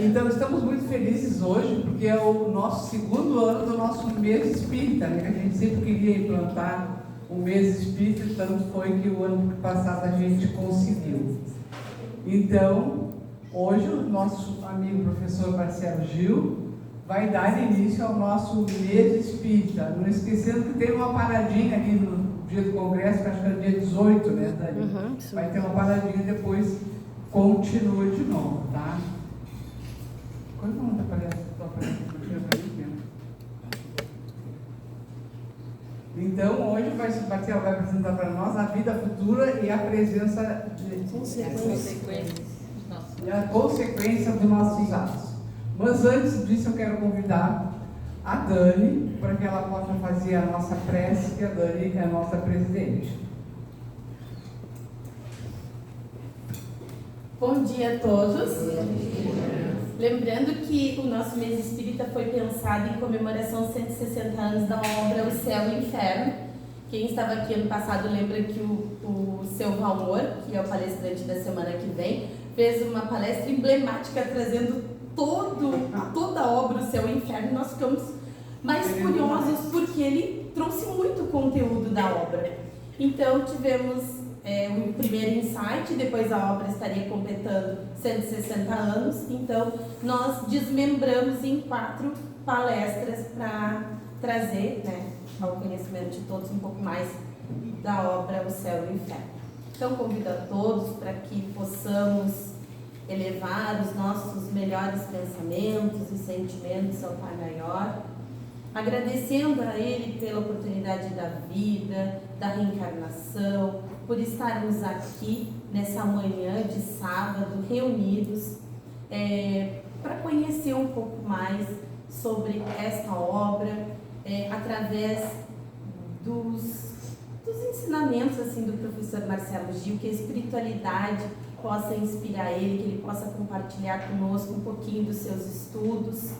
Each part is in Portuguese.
Então estamos muito felizes hoje, porque é o nosso segundo ano do nosso mês espírita, né? A gente sempre queria implantar o mês espírita, tanto foi que o ano passado a gente conseguiu. Então, hoje o nosso amigo professor Marcelo Gil vai dar início ao nosso mês espírita. Não esquecendo que tem uma paradinha ali no dia do congresso, que acho que é dia 18, né, Dani? Vai ter uma paradinha e depois continua de novo, tá? Quando não aparece? Então, hoje vai apresentar para nós a vida futura e a presença e a consequência dos nossos atos. Mas antes disso, eu quero convidar a Dani para que ela possa fazer a nossa prece, que a Dani é a nossa presidente. Bom dia a todos. Lembrando que o nosso mês espírita foi pensado em comemoração aos 160 anos da obra O Céu e o Inferno. Quem estava aqui ano passado lembra que o seu Valmor, que é o palestrante da semana que vem, fez uma palestra emblemática trazendo toda a obra O Céu e o Inferno. Nós ficamos mais curiosos porque ele trouxe muito conteúdo da obra. Então tivemos o primeiro insight, depois a obra estaria completando 160 anos, então nós desmembramos em 4 palestras para trazer, né, ao conhecimento de todos um pouco mais da obra O Céu e o Inferno. Então convido a todos para que possamos elevar os nossos melhores pensamentos e sentimentos ao Pai Maior, agradecendo a Ele pela oportunidade da vida, da reencarnação, por estarmos aqui nessa manhã de sábado, reunidos, para conhecer um pouco mais sobre esta obra, através dos ensinamentos assim, do professor Marcelo Gil, que a espiritualidade possa inspirar ele, que ele possa compartilhar conosco um pouquinho dos seus estudos,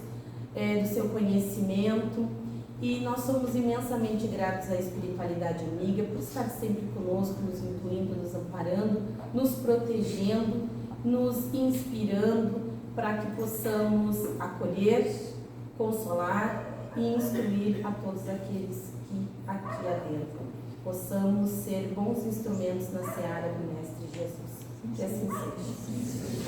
do seu conhecimento. E nós somos imensamente gratos à espiritualidade amiga por estar sempre conosco, nos incluindo, nos amparando, nos protegendo, nos inspirando para que possamos acolher, consolar e instruir a todos aqueles que aqui adentram. Possamos ser bons instrumentos na seara do Mestre Jesus. Que assim seja.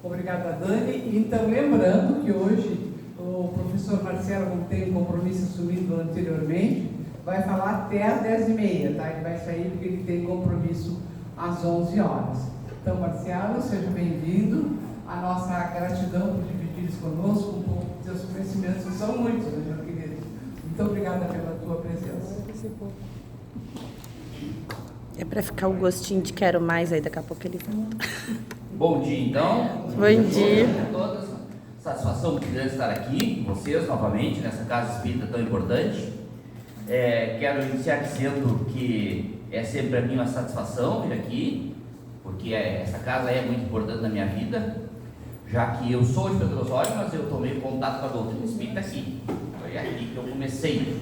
Obrigada, Dani. Então, lembrando que hoje o professor Marcelo não tem um compromisso assumido anteriormente, vai falar até às 10h30, tá? Ele vai sair porque ele tem compromisso às 11 horas. Então, Marcelo, seja bem-vindo. A nossa gratidão por dividir conosco um pouco dos seus conhecimentos, que são muitos, né, meu querido? Muito obrigada pela tua presença. É para ficar o gostinho de quero mais, aí daqui a pouco ele volta. Bom dia, então. Bom dia a todos. Satisfação muito grande estar aqui com vocês novamente, nessa casa espírita tão importante. Quero iniciar dizendo que é sempre para mim uma satisfação vir aqui, porque essa casa é muito importante na minha vida, já que eu sou de Pedro Osório, mas eu tomei contato com a doutrina espírita aqui. Foi aqui que eu comecei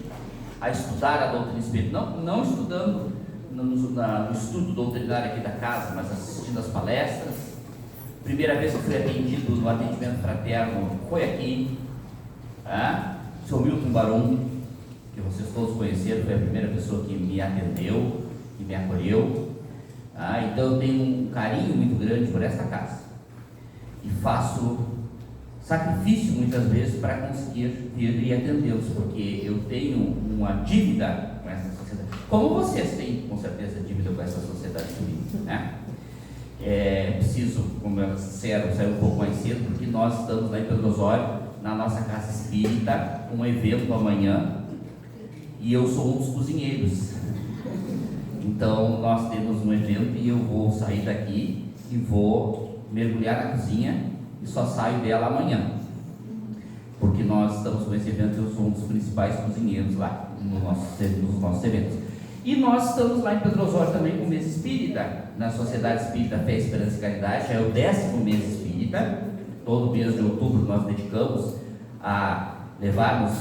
a estudar a doutrina espírita, não estudando no estudo doutrinário aqui da casa, mas assistindo as palestras. Primeira vez que fui atendido no atendimento fraterno foi aqui. O Sr. Milton Barão, que vocês todos conheceram, foi a primeira pessoa que me atendeu, que me acolheu. Então eu tenho um carinho muito grande por esta casa. E faço sacrifício muitas vezes para conseguir vir e atendê-los, porque eu tenho uma dívida com essa sociedade. Como vocês têm, com certeza, dívida com essa sociedade civil, né? Preciso, como elas disseram, sair um pouco mais cedo, porque nós estamos lá em Pedro Osório, na nossa casa espírita, um evento amanhã, e eu sou um dos cozinheiros. Então, nós temos um evento e eu vou sair daqui e vou mergulhar na cozinha e só saio dela amanhã. Porque nós estamos com esse evento e eu sou um dos principais cozinheiros lá, nos nossos eventos. E nós estamos lá em Pedro Osório também com o mês espírita, na Sociedade Espírita Fé, Esperança e Caridade. Já é o 10º mês espírita. Todo mês de outubro nós dedicamos a levarmos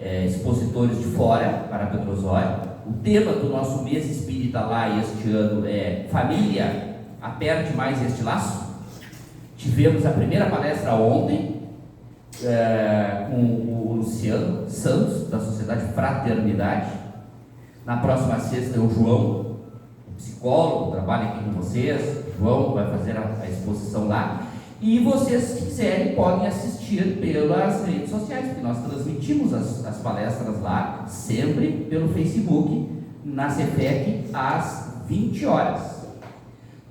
expositores de fora para Pedro Osório. O tema do nosso mês espírita lá este ano é Família, aperte mais este laço. Tivemos a primeira palestra ontem, com o Luciano Santos, da Sociedade Fraternidade. Na próxima sexta é o João, psicólogo, trabalha aqui com vocês. O João vai fazer a exposição lá. E vocês, se quiserem, podem assistir pelas redes sociais, porque nós transmitimos as palestras lá, sempre pelo Facebook, na CEFEC, às 20 horas.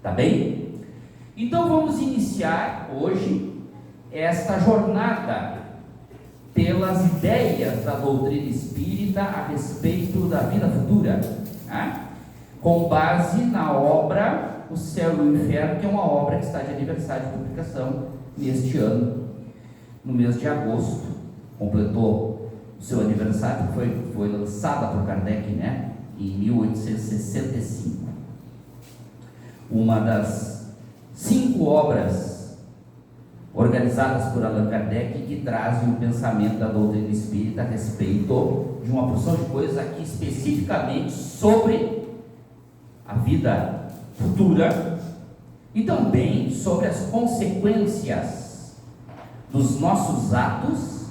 Tá bem? Então vamos iniciar hoje esta jornada pelas ideias da doutrina espírita a respeito da vida futura, né? Com base na obra O Céu e o Inferno, que é uma obra que está de aniversário de publicação neste ano, no mês de agosto. Completou o seu aniversário, foi lançada por Kardec, né, em 1865. Uma das 5 obras organizadas por Allan Kardec que trazem o pensamento da doutrina espírita a respeito de uma porção de coisas aqui especificamente sobre a vida futura e também sobre as consequências dos nossos atos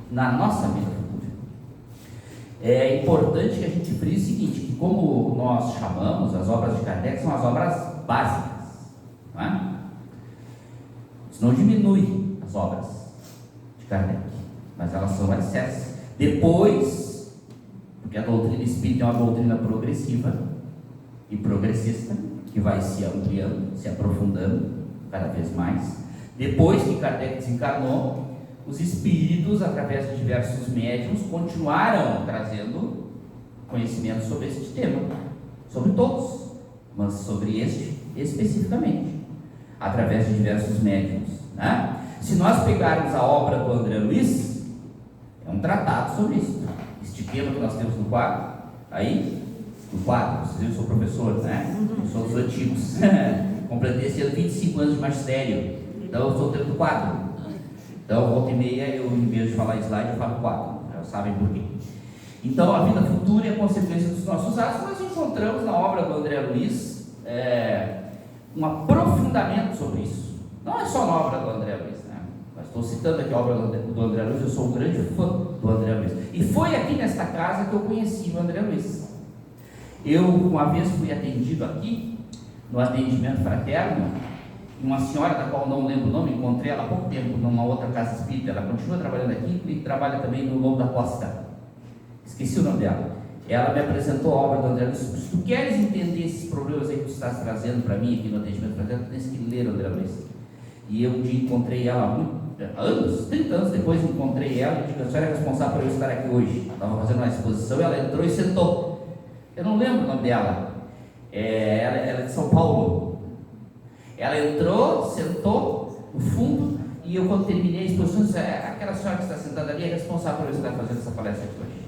na nossa vida futura. É importante que a gente frise o seguinte, que como nós chamamos, as obras de Kardec são as obras básicas, não é? Isso não diminui as obras de Kardec, mas elas são alicerces. Depois, porque a doutrina espírita é uma doutrina progressiva e progressista, que vai se ampliando, se aprofundando cada vez mais. Depois que Kardec desencarnou, os espíritos, através de diversos médiuns, continuaram trazendo conhecimento sobre este tema, sobre todos, mas sobre este especificamente, através de diversos médiuns, né? Se nós pegarmos a obra do André Luiz, é um tratado sobre isso. Este tema que nós temos no quadro, aí, no quadro, vocês viram, eu sou professor, né? Eu sou dos antigos. Completei esse ano 25 anos de magistério. Então eu sou dentro do quadro. Então, volta e meia, eu, em vez de falar slide, eu falo quadro. Já sabem por quê. Então, a vida futura é a consequência dos nossos atos. Nós encontramos na obra do André Luiz um aprofundamento sobre isso. Não é só na obra do André Luiz, né? Mas estou citando aqui a obra do André Luiz, eu sou um grande fã do André Luiz. E foi aqui nesta casa que eu conheci o André Luiz. Eu, uma vez, fui atendido aqui, no atendimento fraterno, uma senhora da qual não lembro o nome, encontrei ela há pouco tempo numa outra casa espírita. Ela continua trabalhando aqui e trabalha também no Lobo da Costa. Esqueci o nome dela. Ela me apresentou a obra do André Luiz. Se tu queres entender esses problemas aí que tu estás trazendo para mim aqui no atendimento fraterno, tu tens que ler o André Luiz. E eu um dia encontrei ela anos, 30 anos depois, encontrei ela e disse: a senhora é responsável por eu estar aqui hoje. Estava fazendo uma exposição e ela entrou e sentou. Eu não lembro o nome dela. Ela é de São Paulo. Ela entrou, sentou no fundo, e eu, quando terminei a exposição, disse: aquela senhora que está sentada ali é responsável por eu estar fazendo essa palestra aqui hoje.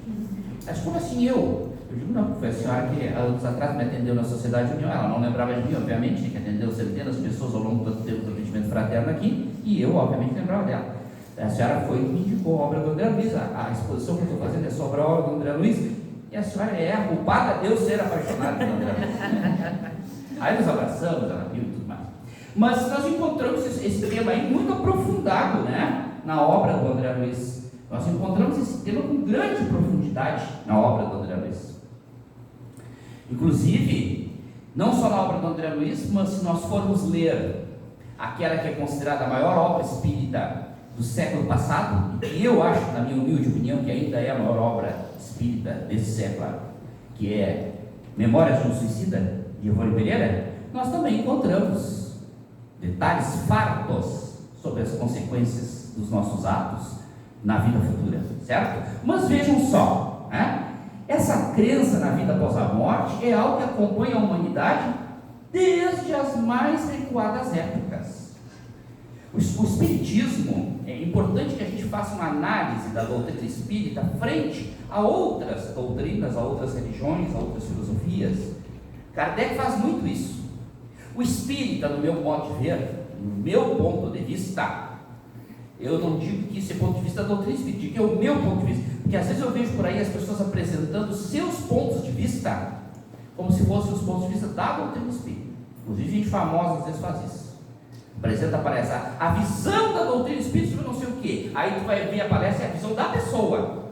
Mas como assim eu? Eu digo: não, foi a senhora que há anos atrás me atendeu na Sociedade União. Ela não lembrava de mim, obviamente, que atendeu centenas de pessoas ao longo do tempo do atendimento fraterno aqui, e eu, obviamente, lembrava dela. A senhora foi e me indicou a obra do André Luiz. A exposição que eu estou fazendo é sobre a obra do André Luiz. E a senhora é a culpada de eu ser apaixonado pelo André Luiz. Aí nos abraçamos, ela viu e tudo mais. Mas nós encontramos esse tema aí muito aprofundado, né, na obra do André Luiz. Nós encontramos esse tema com grande profundidade na obra do André Luiz. Inclusive, não só na obra do André Luiz, mas se nós formos ler aquela que é considerada a maior obra espírita do século passado, e eu acho, na minha humilde opinião, que ainda é a maior obra espírita desse século, que é Memórias de um Suicida, de Ivone Pereira, nós também encontramos detalhes fartos sobre as consequências dos nossos atos na vida futura, certo? Mas vejam só, né? Essa crença na vida após a morte é algo que acompanha a humanidade desde as mais recuadas épocas. O Espiritismo, é importante que a gente faça uma análise da doutrina espírita frente a outras doutrinas, a outras religiões, a outras filosofias. Kardec faz muito isso. O espírita, no meu ponto de ver, no meu ponto de vista, eu não digo que isso é ponto de vista da doutrina espírita, digo que é o meu ponto de vista, porque às vezes eu vejo por aí as pessoas apresentando seus pontos de vista como se fossem os pontos de vista da doutrina espírita. Inclusive gente famosa às vezes faz isso. Apresenta a palestra, a visão da doutrina espírita sobre não sei o quê. Aí tu vai ver a palestra, é a visão da pessoa.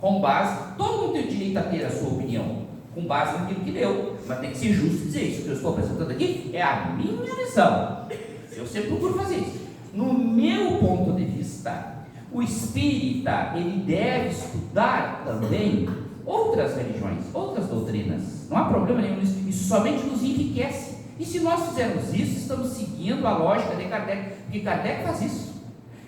Com base, todo mundo tem o direito a ter a sua opinião, com base naquilo que deu. Mas tem que ser justo dizer isso. O que eu estou apresentando aqui é a minha visão. Eu sempre procuro fazer isso. No meu ponto de vista, o espírita, ele deve estudar também outras religiões, outras doutrinas. Não há problema nenhum nisso. Isso somente nos enriquece. E se nós fizermos isso, estamos seguindo a lógica de Kardec, porque Kardec faz isso.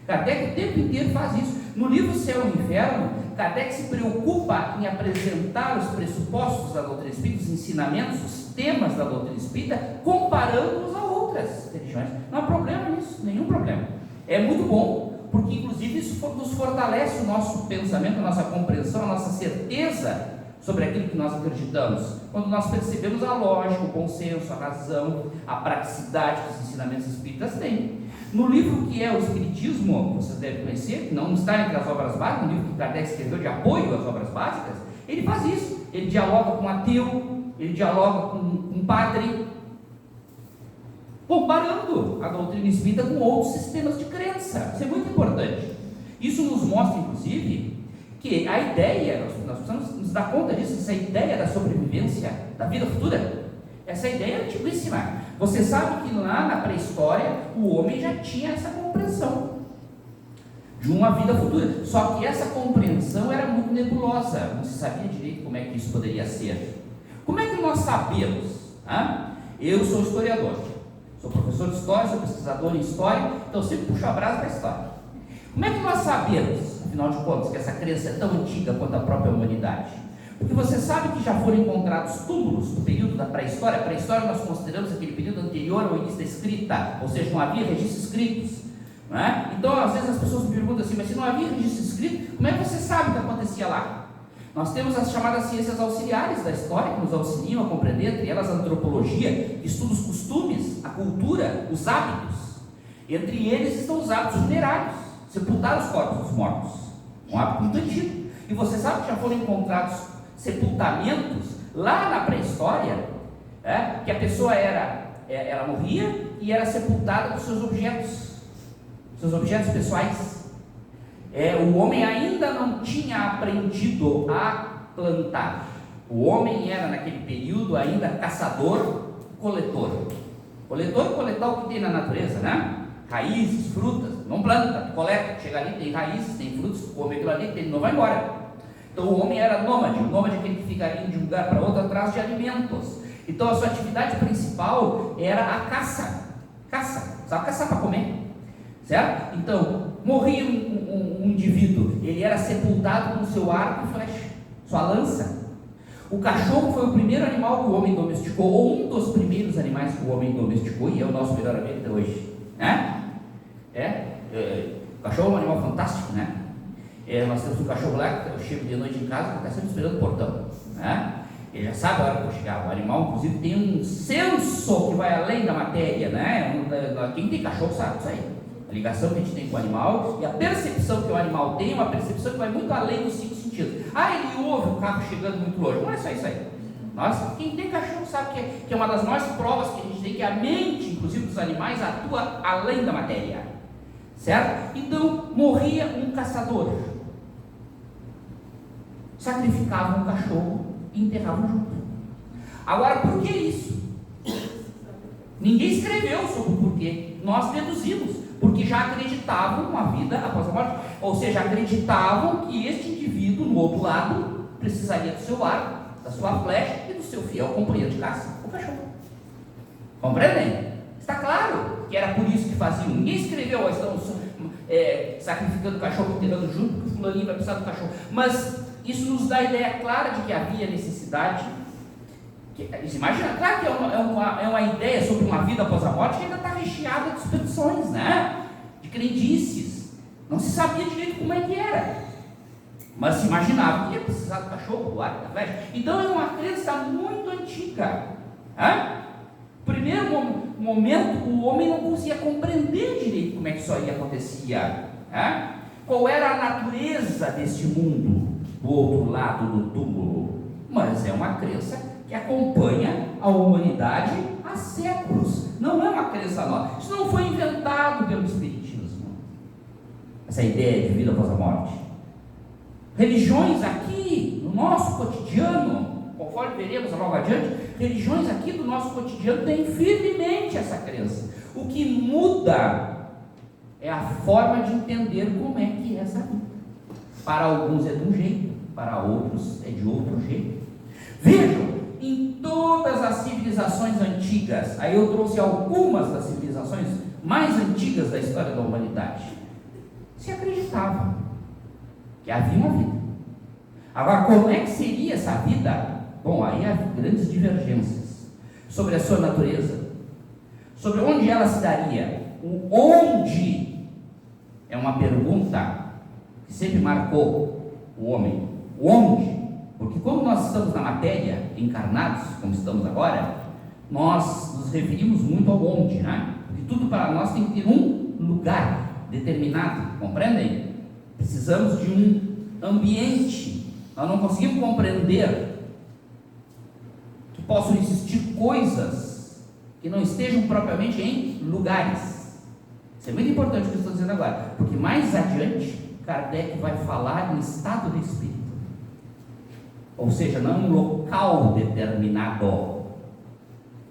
Kardec o tempo inteiro faz isso. No livro Céu e Inferno, Kardec se preocupa em apresentar os pressupostos da doutrina espírita, os ensinamentos, os temas da doutrina espírita, comparando-os a outras religiões. Não há problema nisso, nenhum problema. É muito bom, porque inclusive isso nos fortalece o nosso pensamento, a nossa compreensão, a nossa certeza sobre aquilo que nós acreditamos, quando nós percebemos a lógica, o bom senso, a razão, a praticidade que os ensinamentos espíritas têm. No livro que é o Espiritismo, vocês devem conhecer, que não está entre as obras básicas, um livro que Kardec escreveu de apoio às obras básicas, ele faz isso. Ele dialoga com um ateu, ele dialoga com um padre, comparando a doutrina espírita com outros sistemas de crença. Isso é muito importante. Isso nos mostra, inclusive, que a ideia, nós precisamos nos dar conta disso, essa ideia da sobrevivência, da vida futura, essa ideia é antiguíssima. Você sabe que lá na pré-história o homem já tinha essa compreensão de uma vida futura, só que essa compreensão era muito nebulosa, não se sabia direito como é que isso poderia ser. Como é que nós sabemos? Eu sou historiador, sou professor de história, sou pesquisador em história, então eu sempre puxo a brasa para a história. Como é que nós sabemos, afinal de contas, que essa crença é tão antiga quanto a própria humanidade? Porque você sabe que já foram encontrados túmulos do período da pré-história. A pré-história nós consideramos aquele período anterior ao início da escrita, ou seja, não havia registros escritos, não é? Então, às vezes as pessoas me perguntam assim, mas se não havia registro escrito, como é que você sabe o que acontecia lá? Nós temos as chamadas ciências auxiliares da história, que nos auxiliam a compreender, entre elas a antropologia, que estuda os costumes, a cultura, os hábitos. Entre eles estão os hábitos funerários, sepultar os corpos dos mortos, um hábito muito antigo. E você sabe que já foram encontrados sepultamentos lá na pré-história, que a pessoa ela morria e era sepultada com seus objetos pessoais. O homem ainda não tinha aprendido a plantar. O homem era naquele período ainda caçador, coletor. Coletor e coletar o que tem na natureza, né? Raízes, frutas, não planta, coleta, chega ali, tem raízes, tem frutos, come aquilo ali, ele não vai embora. Então o homem era nômade, o nômade é aquele que ficaria de um lugar para outro atrás de alimentos. Então a sua atividade principal era a caça, sabe caçar para comer, certo? Então morria um indivíduo, ele era sepultado com seu arco e flecha, sua lança. O cachorro foi o primeiro animal que o homem domesticou, ou um dos primeiros animais que o homem domesticou, e é o nosso melhor amigo até hoje, né? O cachorro é um animal fantástico, né? Nós temos um cachorro lá que eu chego de noite em casa, que está sempre esperando o portão, né? Ele já sabe a hora que eu vou chegar. O animal, inclusive, tem um senso que vai além da matéria, né? Quem tem cachorro sabe isso aí. A ligação que a gente tem com o animal e a percepção que o animal tem é uma percepção que vai muito além dos 5 sentidos. Ele ouve o carro chegando muito longe. Não é só isso aí. Quem tem cachorro sabe que é uma das maiores provas que a gente tem, que a mente, inclusive dos animais, atua além da matéria, certo? Então, morria um caçador, sacrificava um cachorro e enterravam junto. Agora, por que isso? Ninguém escreveu sobre o porquê. Nós deduzimos, porque já acreditavam uma vida após a morte, ou seja, acreditavam que este indivíduo no outro lado precisaria do seu arco, da sua flecha e do seu fiel companheiro de caça, o cachorro. Compreendem? Está claro que era por isso que faziam. Ninguém escreveu, estão sacrificando o cachorro, enterrando junto, porque o fulaninho vai precisar do cachorro. Mas isso nos dá a ideia clara de que havia necessidade. Imagina, claro que é uma ideia sobre uma vida após a morte que ainda está recheada de suspensões, né? De crendices. Não se sabia direito como é que era, mas se imaginava que ia precisar do cachorro, do arco, da flecha. Então é uma crença muito antiga. Primeiro momento, o homem não conseguia compreender direito como é que isso aí acontecia. Qual era a natureza desse mundo do outro lado do túmulo? Mas é uma crença que acompanha a humanidade há séculos. Não é uma crença nova. Isso não foi inventado pelo Espiritismo. Essa ideia de vida após a morte. Religiões aqui, no nosso cotidiano, conforme veremos logo adiante, religiões aqui do nosso cotidiano têm firmemente essa crença. O que muda é a forma de entender como é que é essa vida. Para alguns é de um jeito, para outros é de outro jeito. Vejam, em todas as civilizações antigas, aí eu trouxe algumas das civilizações mais antigas da história da humanidade, se acreditava que havia uma vida. Agora, como é que seria essa vida? Bom, aí há grandes divergências sobre a sua natureza, sobre onde ela se daria. O onde é uma pergunta que sempre marcou o homem. O onde? Porque como nós estamos na matéria, encarnados, como estamos agora, nós nos referimos muito ao onde, né? Porque tudo para nós tem que ter um lugar determinado, compreendem? Precisamos de um ambiente. Nós não conseguimos compreender que possam existir coisas que não estejam propriamente em lugares. Isso é muito importante o que eu estou dizendo agora, porque mais adiante Kardec vai falar em estado de espírito, ou seja, não é um local determinado,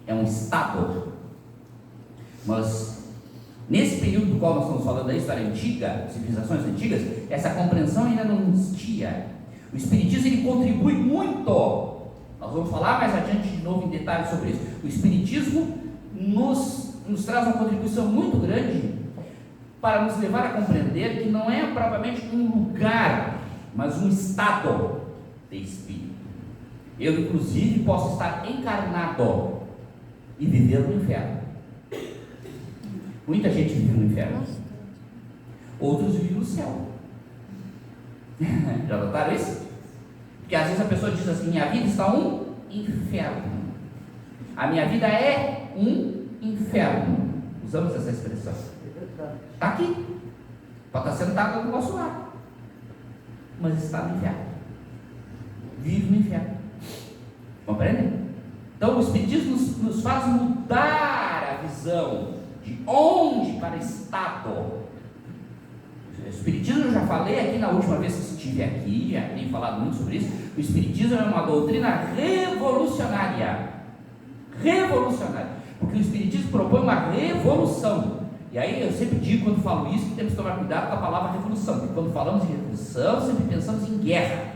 é um estado. Mas nesse período do qual nós estamos falando da história antiga, civilizações antigas, essa compreensão ainda não existia. O Espiritismo ele contribui muito. Nós vamos falar mais adiante de novo em detalhes sobre isso. O Espiritismo nos traz uma contribuição muito grande para nos levar a compreender que não é propriamente um lugar, mas um estado de espírito. Eu, inclusive, posso estar encarnado e viver no inferno. Muita gente vive no inferno, outros vivem no céu. Já notaram isso? Porque às vezes a pessoa diz assim: minha vida está um inferno, a minha vida é um inferno. Usamos essa expressão. Está aqui, pode estar sentado do nosso lado, mas está no inferno, vive no inferno. Compreendem? Então o Espiritismo nos faz mudar a visão de onde para estado. O Espiritismo, eu já falei aqui na última vez que estive aqui, já tenho falado muito sobre isso. O Espiritismo é uma doutrina revolucionária, porque o Espiritismo propõe uma revolução. E aí eu sempre digo, quando falo isso, que temos que tomar cuidado com a palavra revolução, porque quando falamos em revolução, sempre pensamos em guerra.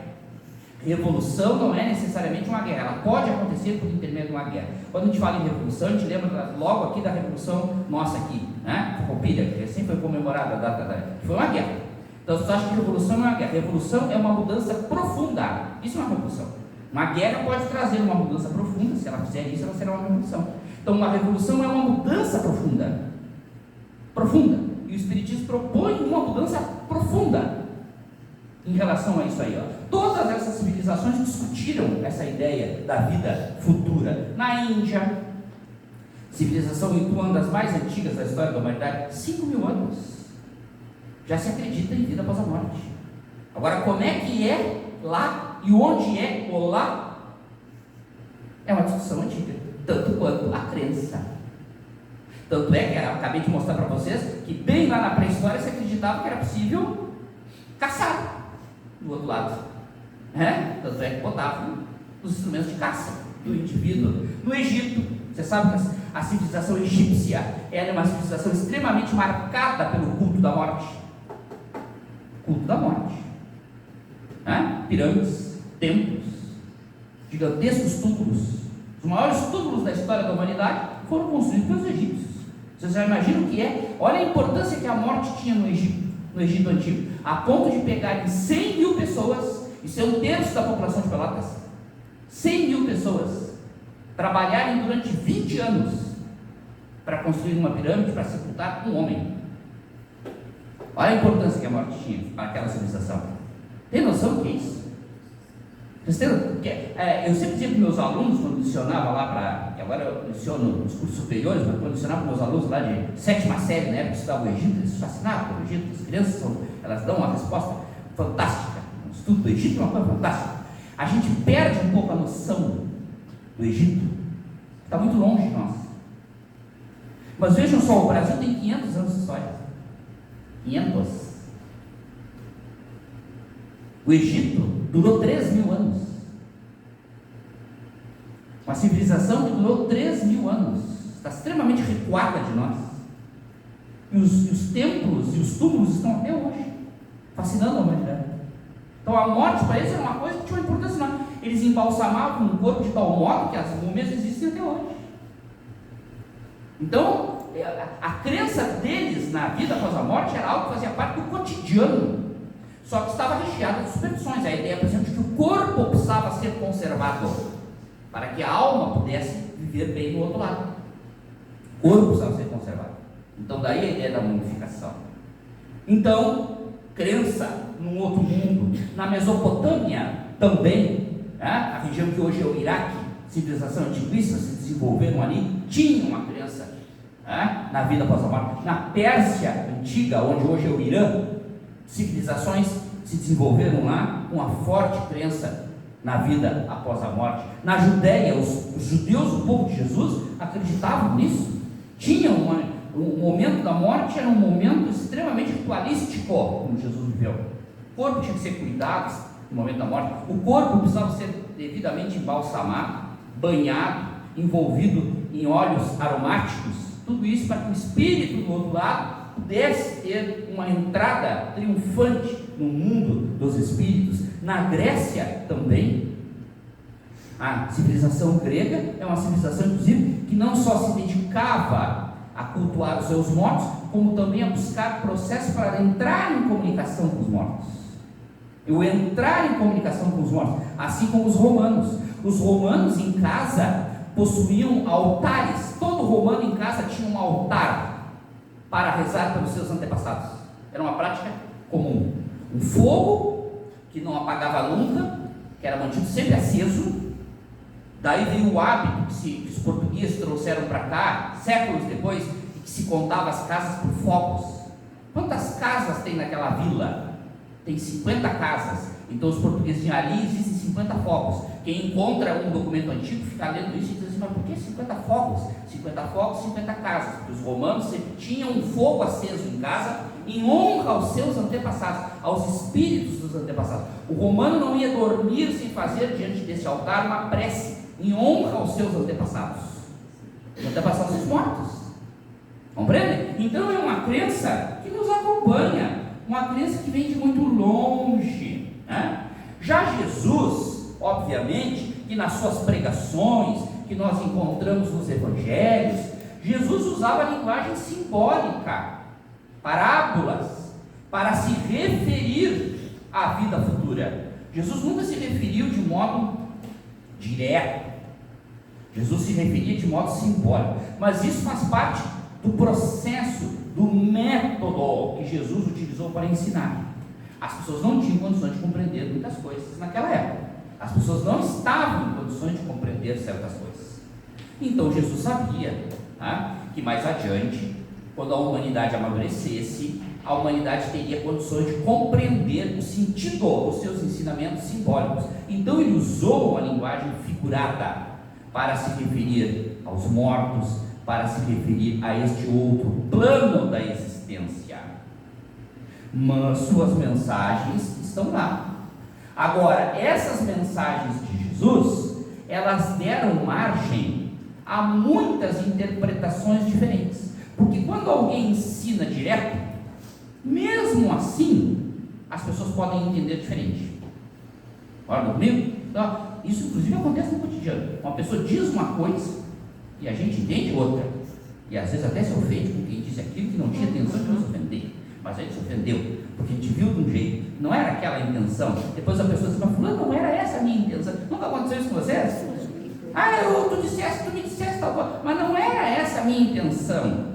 Revolução não é necessariamente uma guerra, ela pode acontecer por intermédio de uma guerra. Quando a gente fala em revolução, a gente lembra logo aqui da revolução nossa aqui, né? Farroupilha, que sempre foi comemorada a data que foi uma guerra. Então você acha que revolução não é uma guerra? Revolução é uma mudança profunda. Isso é uma revolução. Uma guerra pode trazer uma mudança profunda. Se ela fizer isso, ela será uma revolução. Então uma revolução é uma mudança profunda. E o Espiritismo propõe uma mudança profunda em relação a isso aí, ó. Todas essas civilizações discutiram essa ideia da vida futura. Na Índia, civilização uma das mais antigas da história da humanidade, 5.000 anos, já se acredita em vida após a morte. Agora, como é que é lá e onde é o lá? É uma discussão antiga, tanto quanto a crença. Tanto é que eu acabei de mostrar para vocês que bem lá na pré-história se acreditava que era possível caçar do outro lado. Tanto é que botavam os instrumentos de caça do indivíduo. No Egito, você sabe que a civilização egípcia era uma civilização extremamente marcada pelo culto da morte. Culto da morte. Pirâmides, templos, gigantescos túmulos. Os maiores túmulos da história da humanidade foram construídos pelos egípcios. Vocês já imaginam o que é? Olha a importância que a morte tinha no Egito Antigo, a ponto de pegarem 100.000 pessoas, isso é 1/3 da população de Pelotas, 100.000 pessoas, trabalharem durante 20 anos para construir uma pirâmide para sepultar um homem. Olha a importância que a morte tinha para aquela civilização. Tem noção do que é isso? Eu sempre dizia para os meus alunos, quando lecionava lá que agora eu leciono nos cursos superiores, mas quando lecionava para os meus alunos lá de 7ª série, na época que estudavam o Egito, eles se fascinavam pelo Egito. As crianças elas dão uma resposta fantástica. O estudo do Egito é uma coisa fantástica. A gente perde um pouco a noção do Egito, está muito longe de nós. Mas vejam só, o Brasil tem 500 anos de história. 500. O Egito durou 3.000 anos. Uma civilização que durou 3.000 anos. Está extremamente recuada de nós. E os templos e os túmulos estão até hoje, fascinando a humanidade. Então a morte para eles era uma coisa que tinha uma importância enorme. Eles embalsamavam o corpo de tal modo que as múmias existem até hoje. Então, a crença deles na vida após a morte era algo que fazia parte do cotidiano, só que estava recheada de superstições. A ideia, por exemplo, de que o corpo precisava ser conservado para que a alma pudesse viver bem do outro lado. O corpo precisava ser conservado. Então, daí a ideia da mumificação. Então, crença num outro mundo. Na Mesopotâmia também, a região que hoje é o Iraque, civilização antiquista, se desenvolveram ali, tinha uma crença na vida após a morte. Na Pérsia antiga, onde hoje é o Irã, civilizações se desenvolveram lá com uma forte crença na vida após a morte. Na Judéia, os judeus, o povo de Jesus, acreditavam nisso. Tinham o momento da morte era um momento extremamente ritualístico, como Jesus viveu. O corpo tinha que ser cuidado no momento da morte. O corpo precisava ser devidamente embalsamado, banhado, envolvido em óleos aromáticos. Tudo isso para que o espírito do outro lado pudesse ter uma entrada triunfante no mundo dos espíritos. Na Grécia também, a civilização grega é uma civilização, inclusive, que não só se dedicava a cultuar os seus mortos, como também a buscar processos para entrar em comunicação com os mortos. Eu entrar em comunicação com os mortos, assim como os romanos. Os romanos em casa possuíam altares. Todo romano em casa tinha um altar para rezar pelos seus antepassados. Era uma prática comum. Um fogo que não apagava nunca, que era mantido sempre aceso. Daí veio o hábito que os portugueses trouxeram para cá, séculos depois, que se contava as casas por fogos. Quantas casas tem naquela vila? Tem 50 casas. Então os portugueses diziam, ali existem 50 fogos. Quem encontra um documento antigo fica lendo isso e diz assim, mas por que 50 fogos? 50 fogos, 50 casas. Porque os romanos sempre tinham um fogo aceso em casa em honra aos seus antepassados, aos espíritos dos antepassados. O romano não ia dormir sem fazer diante desse altar uma prece em honra aos seus antepassados. Os antepassados dos mortos. Compreendem? Então é uma crença que nos acompanha, uma crença que vem de muito longe. Já Jesus, obviamente, que nas suas pregações, que nós encontramos nos evangelhos, Jesus usava a linguagem simbólica, parábolas, para se referir à vida futura. Jesus nunca se referiu de modo direto. Jesus se referia de modo simbólico, mas isso faz parte do processo, do método que Jesus utilizou para ensinar. As pessoas não tinham condições de compreender muitas coisas naquela época. As pessoas não estavam em condições de compreender certas coisas. Então Jesus sabia que mais adiante, quando a humanidade amadurecesse, a humanidade teria condições de compreender o sentido dos seus ensinamentos simbólicos. Então ele usou uma linguagem figurada para se referir aos mortos, para se referir a este outro plano da existência. Mas suas mensagens estão lá. Agora, essas mensagens de Jesus, elas deram margem a muitas interpretações diferentes. Porque quando alguém ensina direto, mesmo assim, as pessoas podem entender diferente. Concorda comigo? Então, isso inclusive acontece no cotidiano. Uma pessoa diz uma coisa e a gente entende outra. E às vezes até se ofende com quem disse aquilo que não tinha intenção de nos ofender. Mas a gente se ofendeu, porque a gente viu de um jeito, não era aquela a intenção. Depois a pessoa diz, mas fulano, não era essa a minha intenção. Nunca aconteceu isso com vocês? Tu me disseste tal coisa, mas não era essa a minha intenção.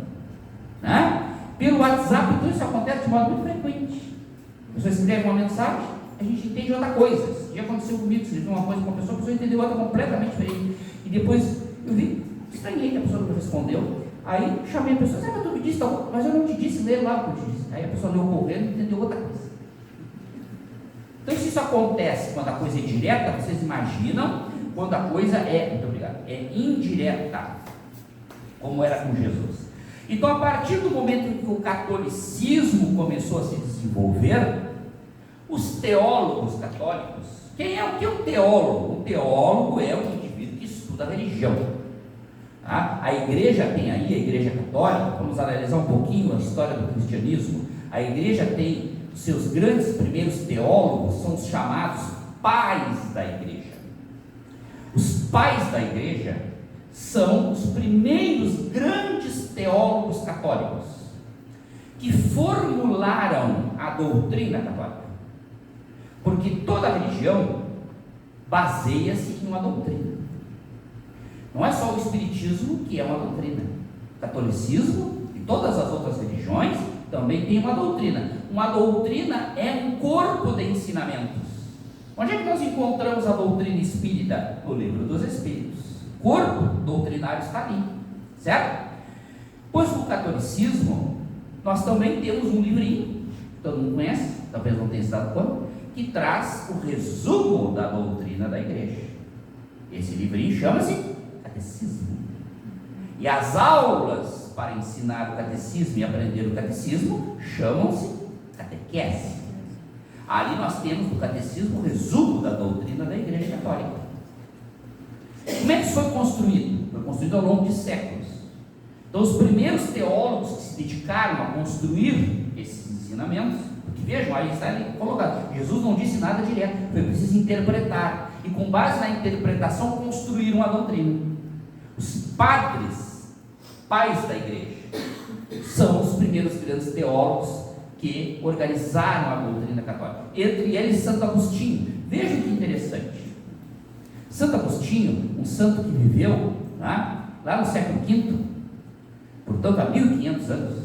Pelo WhatsApp, então isso acontece de modo muito frequente. A pessoa escreve uma mensagem, a gente entende outra coisa. Já aconteceu comigo, escrevi uma coisa com uma pessoa, a pessoa entendeu outra completamente diferente. E depois eu vi, estranhei que a pessoa não me respondeu. Aí chamei a pessoa, mas tu me disse tal coisa, mas eu não te disse, lê lá o que eu te disse. Aí a pessoa leu correndo e entendeu outra coisa. Então, se isso acontece quando a coisa é direta, vocês imaginam quando a coisa é, muito obrigado, é indireta, como era com Jesus. Então, a partir do momento em que o catolicismo começou a se desenvolver, os teólogos católicos, o que é um teólogo? Um teólogo é um indivíduo que estuda a religião. Tá? A igreja tem aí, a igreja católica, vamos analisar um pouquinho a história do cristianismo. A igreja tem seus grandes primeiros teólogos, são os chamados pais da igreja. Os pais da igreja são os primeiros grandes teólogos católicos que formularam a doutrina católica, porque toda religião baseia-se em uma doutrina. Não é só o espiritismo que é uma doutrina. O catolicismo e todas as outras religiões também têm uma doutrina. Uma doutrina é um corpo de ensinamentos. Onde é que nós encontramos a doutrina espírita? No Livro dos Espíritos. O corpo doutrinário está ali, certo? Pois no catolicismo, nós também temos um livrinho, todo mundo conhece, talvez não tenha se dado conta, que traz o resumo da doutrina da igreja. Esse livrinho chama-se Catecismo. E as aulas para ensinar o catecismo e aprender o catecismo chamam-se catequese. Ali nós temos no catecismo o resumo da doutrina da Igreja Católica. Como é que isso foi construído? Foi construído ao longo de séculos. Então, os primeiros teólogos que se dedicaram a construir esses ensinamentos, porque vejam, aí está ali colocado, Jesus não disse nada direto, foi preciso interpretar, e com base na interpretação construíram a doutrina. Os padres, pais da igreja, são os primeiros grandes teólogos que organizaram a doutrina católica, entre eles Santo Agostinho. Vejam que interessante. Santo Agostinho, um santo que viveu lá no século V, portanto há 1500 anos.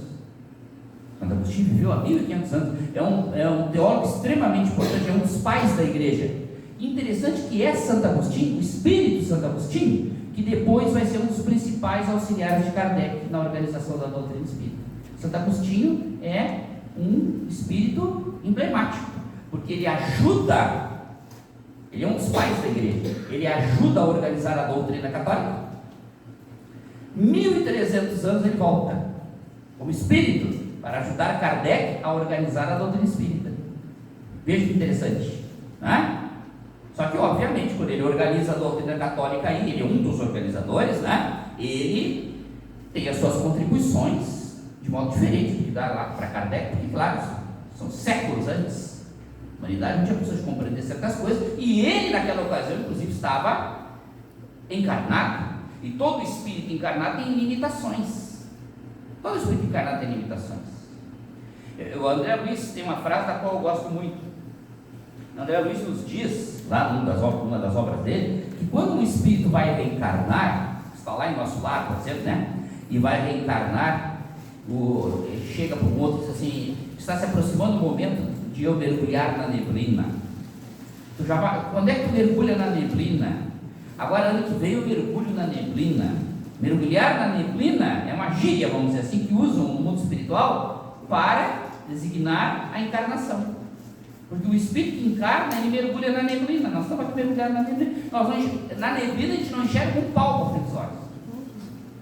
Santo Agostinho viveu há 1500 anos, é um teólogo extremamente importante, é um dos pais da igreja. Interessante que é Santo Agostinho, o espírito Santo Agostinho, que depois vai ser um dos principais auxiliares de Kardec na organização da doutrina espírita. Santo Agostinho é um espírito emblemático, porque ele ajuda, ele é um dos pais da igreja, ele ajuda a organizar a doutrina católica. 1300 anos ele volta como espírito para ajudar Kardec a organizar a doutrina espírita. Veja que interessante, né? Só que obviamente quando ele organiza a doutrina católica aí, ele é um dos organizadores, né? Ele tem as suas contribuições de modo diferente do que dá lá para Kardec, porque claro, são séculos antes, a humanidade não tinha condições de compreender certas coisas, e ele naquela ocasião inclusive estava encarnado, e todo espírito encarnado tem limitações, todo espírito encarnado tem limitações. O André Luiz tem uma frase da qual eu gosto muito. O André Luiz nos diz, lá numa das obras dele, que quando um espírito vai reencarnar, está lá em nosso lar, por exemplo, né? E vai reencarnar, chega para um outro e diz assim: está se aproximando o momento de eu mergulhar na neblina. Quando é que tu mergulha na neblina? Agora, ano que vem eu mergulho na neblina. Mergulhar na neblina é uma gíria, vamos dizer assim, que usam no mundo espiritual para designar a encarnação. Porque o espírito que encarna, ele mergulha na neblina. Nós estamos aqui mergulhando na neblina. Na neblina a gente não enxerga um palmo à frente dos olhos.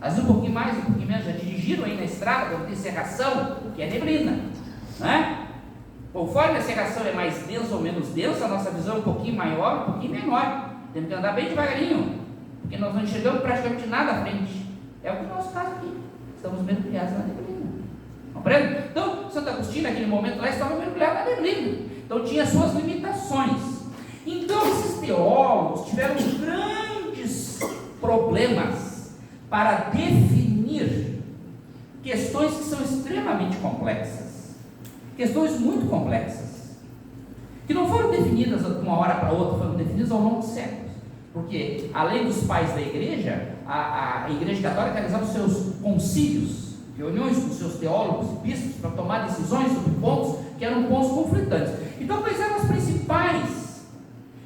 Às vezes um pouquinho mais, um pouquinho menos. Já dirigiram aí na estrada, quando tem cerração, que é neblina, né? Conforme a cerração é mais densa ou menos densa, a nossa visão é um pouquinho maior, um pouquinho menor. Temos que andar bem devagarinho, porque nós não enxergamos praticamente nada à frente. É o que é o nosso caso aqui. Estamos mergulhados na neblina. Compreende? Então, Santo Agostinho, naquele momento lá, estava mergulhado na neblina. Então, tinha suas limitações. Então, esses teólogos tiveram grandes problemas para definir questões que são extremamente complexas. Questões muito complexas. Que não foram definidas de uma hora para outra, foram definidas ao longo de séculos. Porque, além dos pais da igreja, a Igreja Católica realizava os seus concílios, reuniões com seus teólogos e bispos para tomar decisões sobre pontos que eram pontos conflitantes. Então, quais eram as principais?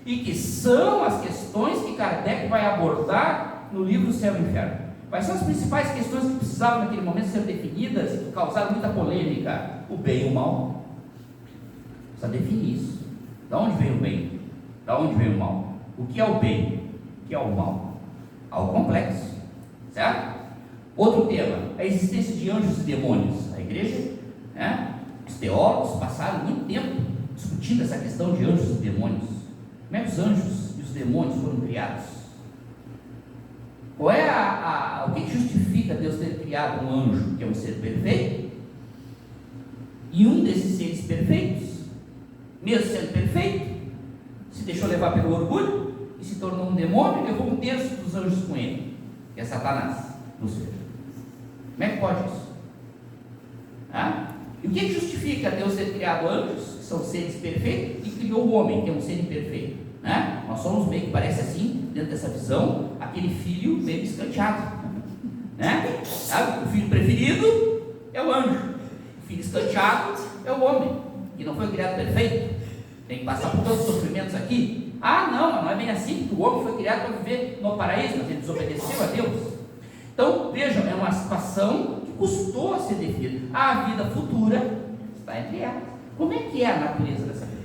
E que são as questões que Kardec vai abordar no livro Céu e Inferno. Quais são as principais questões que precisavam naquele momento ser definidas e que causaram muita polêmica? O bem e o mal. Precisa definir isso. Da onde vem o bem? Da onde vem o mal? O que é o bem? O que é o mal? Algo complexo, certo? Outro tema, a existência de anjos e demônios. A igreja, né, os teólogos passaram muito tempo discutindo essa questão de anjos e demônios. Como é que os anjos e os demônios foram criados? Qual é o que justifica Deus ter criado um anjo, que é um ser perfeito? E um desses seres perfeitos, mesmo sendo perfeito, se deixou levar pelo orgulho e se tornou um demônio e levou um terço dos anjos com ele, que é Satanás, Lúcifer. Como é que pode isso? E o que justifica Deus ter criado anjos, que são seres perfeitos, e criou o homem, que é um ser imperfeito? Nós somos meio que parece assim, dentro dessa visão, aquele filho meio escanteado. O filho preferido é o anjo, o filho escanteado é o homem, que não foi criado perfeito, tem que passar por todos os sofrimentos aqui. Não é bem assim, porque o homem foi criado para viver no paraíso, mas ele desobedeceu a Deus. Então, vejam, é uma situação que custou a ser definida. A vida futura está entre elas. Como é que é a natureza dessa vida?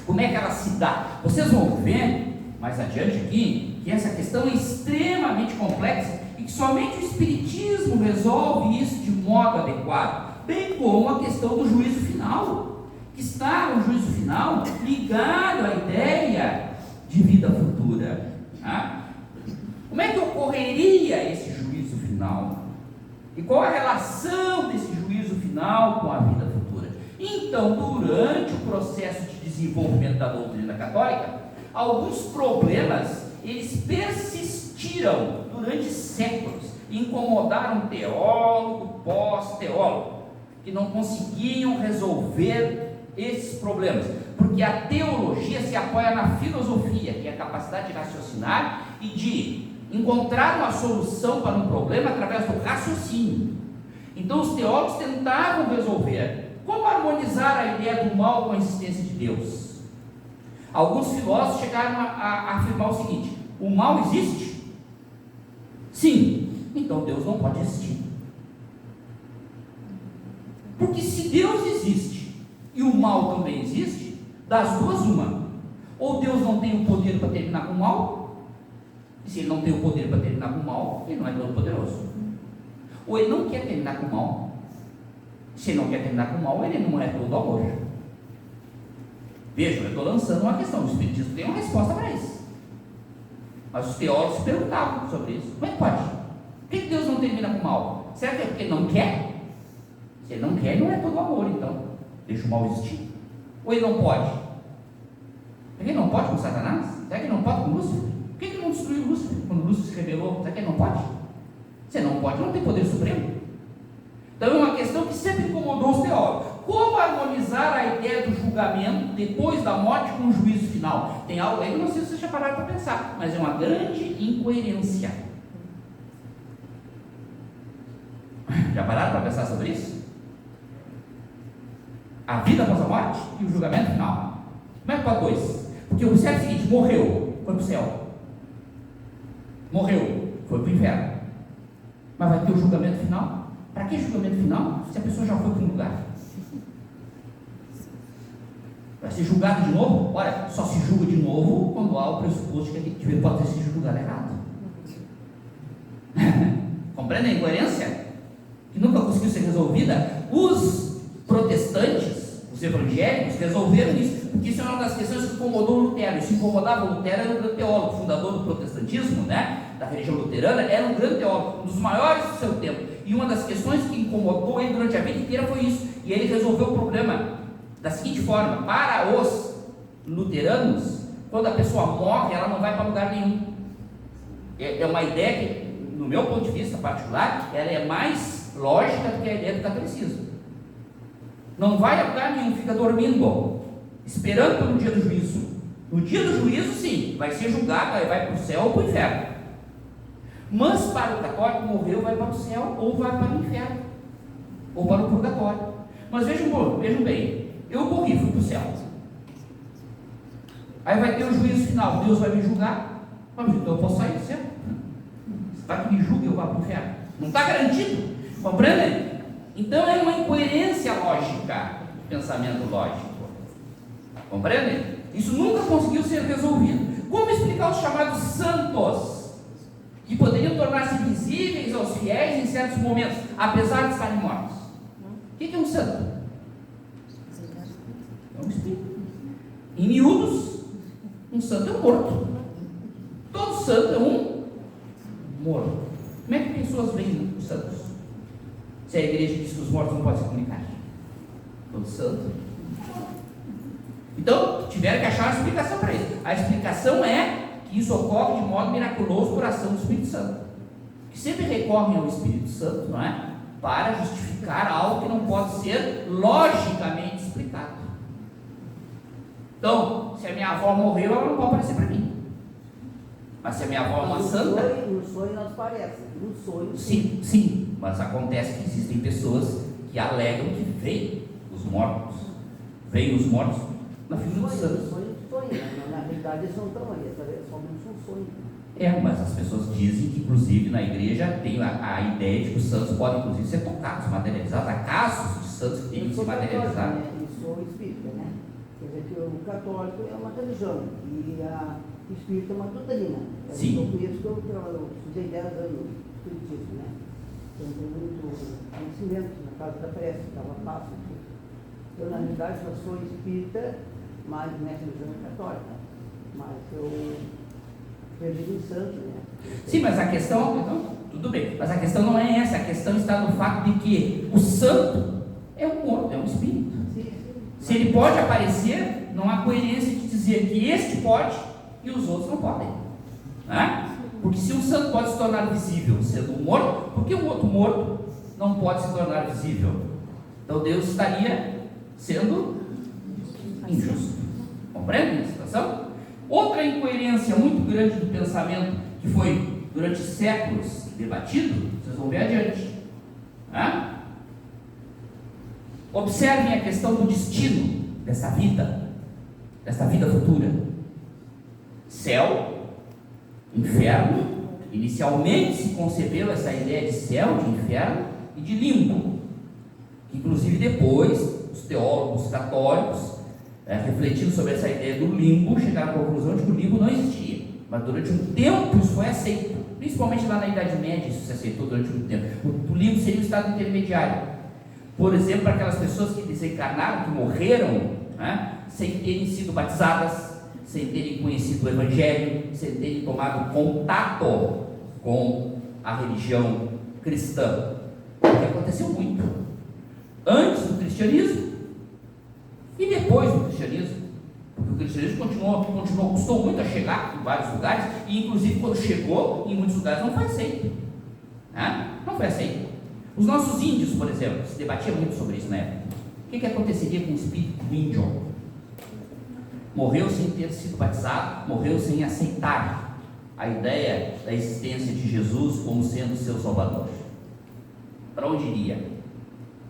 Como é que ela se dá? Vocês vão ver mais adiante aqui que essa questão é extremamente complexa e que somente o Espiritismo resolve isso de modo adequado, bem como a questão do juízo final, que está no juízo final ligado à ideia de vida futura. Como é que ocorreria esse juízo final? E qual a relação desse juízo final com a vida futura? Então, durante o processo de desenvolvimento da doutrina católica, alguns problemas, eles persistiram durante séculos, incomodaram teólogo, pós-teólogo, que não conseguiam resolver esses problemas, porque a teologia se apoia na filosofia, que é a capacidade de raciocinar e de encontrar uma solução para um problema através do raciocínio. Então os teólogos tentavam resolver como harmonizar a ideia do mal com a existência de Deus. Alguns filósofos chegaram a afirmar o seguinte: o mal existe? Sim, então Deus não pode existir. Porque se Deus existe e o mal também existe, das duas uma: ou Deus não tem o poder para terminar com o mal, e se ele não tem o poder para terminar com o mal, ele não é todo poderoso. Ou ele não quer terminar com o mal. Se ele não quer terminar com o mal, ele não é todo amor. Vejam, eu estou lançando uma questão. O Espiritismo tem uma resposta para isso. Mas os teólogos se perguntavam sobre isso. Como é que pode? Por que Deus não termina com o mal? Será que é porque ele não quer? Se ele não quer, ele não é todo amor, então deixa o mal existir. Ou ele não pode? Será que ele não pode com Satanás? Será que ele não pode com Lúcifer? Por que ele não destruiu Lúcifer quando Lúcifer se rebelou? Será que ele não pode? Se ele não pode, não tem poder supremo. Então é uma questão que sempre incomodou os teólogos. Como harmonizar a ideia do julgamento depois da morte com o juízo final? Tem algo aí que não sei se vocês já pararam para pensar, mas é uma grande incoerência. Já pararam para pensar sobre isso? A vida após a morte e o julgamento final. Como é que pode dois? Porque observe o seguinte: morreu, foi para o céu. Morreu, foi para o inferno. Mas vai ter o julgamento final? Para que julgamento final se a pessoa já foi para um lugar? Vai ser julgado de novo? Olha, só se julga de novo quando há o pressuposto que ele pode ter sido julgado errado. Compreendem a incoerência? Que nunca conseguiu ser resolvida? Os protestantes, os evangélicos, resolveram isso, porque isso é uma das questões que incomodou o Lutero. Isso incomodava o Lutero, era um grande teólogo, fundador do protestantismo, da religião luterana, era um grande teólogo, um dos maiores do seu tempo. E uma das questões que incomodou ele durante a vida inteira foi isso. E ele resolveu o problema da seguinte forma: para os luteranos, quando a pessoa morre, ela não vai para lugar nenhum. É uma ideia que, no meu ponto de vista particular, ela é mais lógica do que a ideia do catolicismo. Não vai a lugar nenhum, fica dormindo, esperando pelo dia do juízo. No dia do juízo, sim, vai ser julgado, vai para o céu ou para o inferno. Mas para o católico, morreu, vai para o céu ou vai para o inferno, ou para o purgatório. Mas vejam bem, eu morri, fui para o céu. Aí vai ter o juízo final, Deus vai me julgar, mas então eu posso sair do céu. Vai que me julgue, eu vou para o inferno. Não está garantido, compreendem? Então é uma incoerência lógica, pensamento lógico. Compreendem? Isso nunca conseguiu ser resolvido. Como explicar os chamados santos, que poderiam tornar-se visíveis aos fiéis em certos momentos, apesar de estarem mortos. O que é um santo? É um espírito. Em miúdos, um santo é um morto. Todo santo é um morto. Como é que pessoas veem os santos? Se a igreja diz que os mortos não podem se comunicar. Todo santo. Então, tiveram que achar uma explicação para isso. A explicação é que isso ocorre de modo miraculoso por ação do Espírito Santo. Que sempre recorrem ao Espírito Santo, não é? Para justificar algo que não pode ser logicamente explicado. Então, se a minha avó morreu, ela não pode aparecer para mim. Mas se a minha avó é uma santa... No sonho não parece. No sonho... Sim. Mas acontece que existem pessoas que alegam que veem os mortos. Veem os mortos na figura dos santos. Na realidade eles não estão ali, é somente um sonho. Mas as pessoas dizem que, inclusive, na igreja tem a ideia de que os santos podem, inclusive, ser tocados, materializados. Há casos de santos que têm que se materializar. Eu sou espírita, né? Quer dizer que o católico é uma religião e a espírita é uma doutrina. Sim. Eu conheço que eu estudei 10 anos no espiritismo, né? Eu tenho muito conhecimento na casa da prece, estava fácil. Eu, na realidade, já sou espírita, mas minha religião é católica. Mas eu acredito em santo, né? Sim, mas a questão, então, tudo bem, mas a questão não é essa, a questão está no fato de que o santo é um morto, é um espírito. Sim. Se ele pode aparecer, não há coerência de dizer que este pode e os outros não podem, né? Porque se um santo pode se tornar visível sendo um morto, por que um outro morto não pode se tornar visível? Então Deus estaria sendo injusto. Compreende a situação? Outra incoerência muito grande do pensamento que foi durante séculos debatido, vocês vão ver adiante. Né? Observem a questão do destino dessa vida futura. Céu, inferno. Inicialmente se concebeu essa ideia de céu, de inferno e de limbo. Inclusive depois, os teólogos católicos, refletindo sobre essa ideia do limbo, chegaram à conclusão de que o limbo não existia. Mas durante um tempo isso foi aceito. Principalmente lá na Idade Média isso se aceitou durante muito tempo. O limbo seria um estado intermediário. Por exemplo, para aquelas pessoas que desencarnaram, que morreram, né, sem terem sido batizadas, sem terem conhecido o Evangelho, sem terem tomado contato com a religião cristã. O que aconteceu muito. Antes do cristianismo e depois do cristianismo. Porque o cristianismo custou muito a chegar em vários lugares, e inclusive quando chegou, em muitos lugares não foi aceito. Não foi aceito. Os nossos índios, por exemplo, se debatia muito sobre isso na época. O que aconteceria com o espírito do índio? Morreu sem ter sido batizado, morreu sem aceitar a ideia da existência de Jesus como sendo seu Salvador. Para onde iria?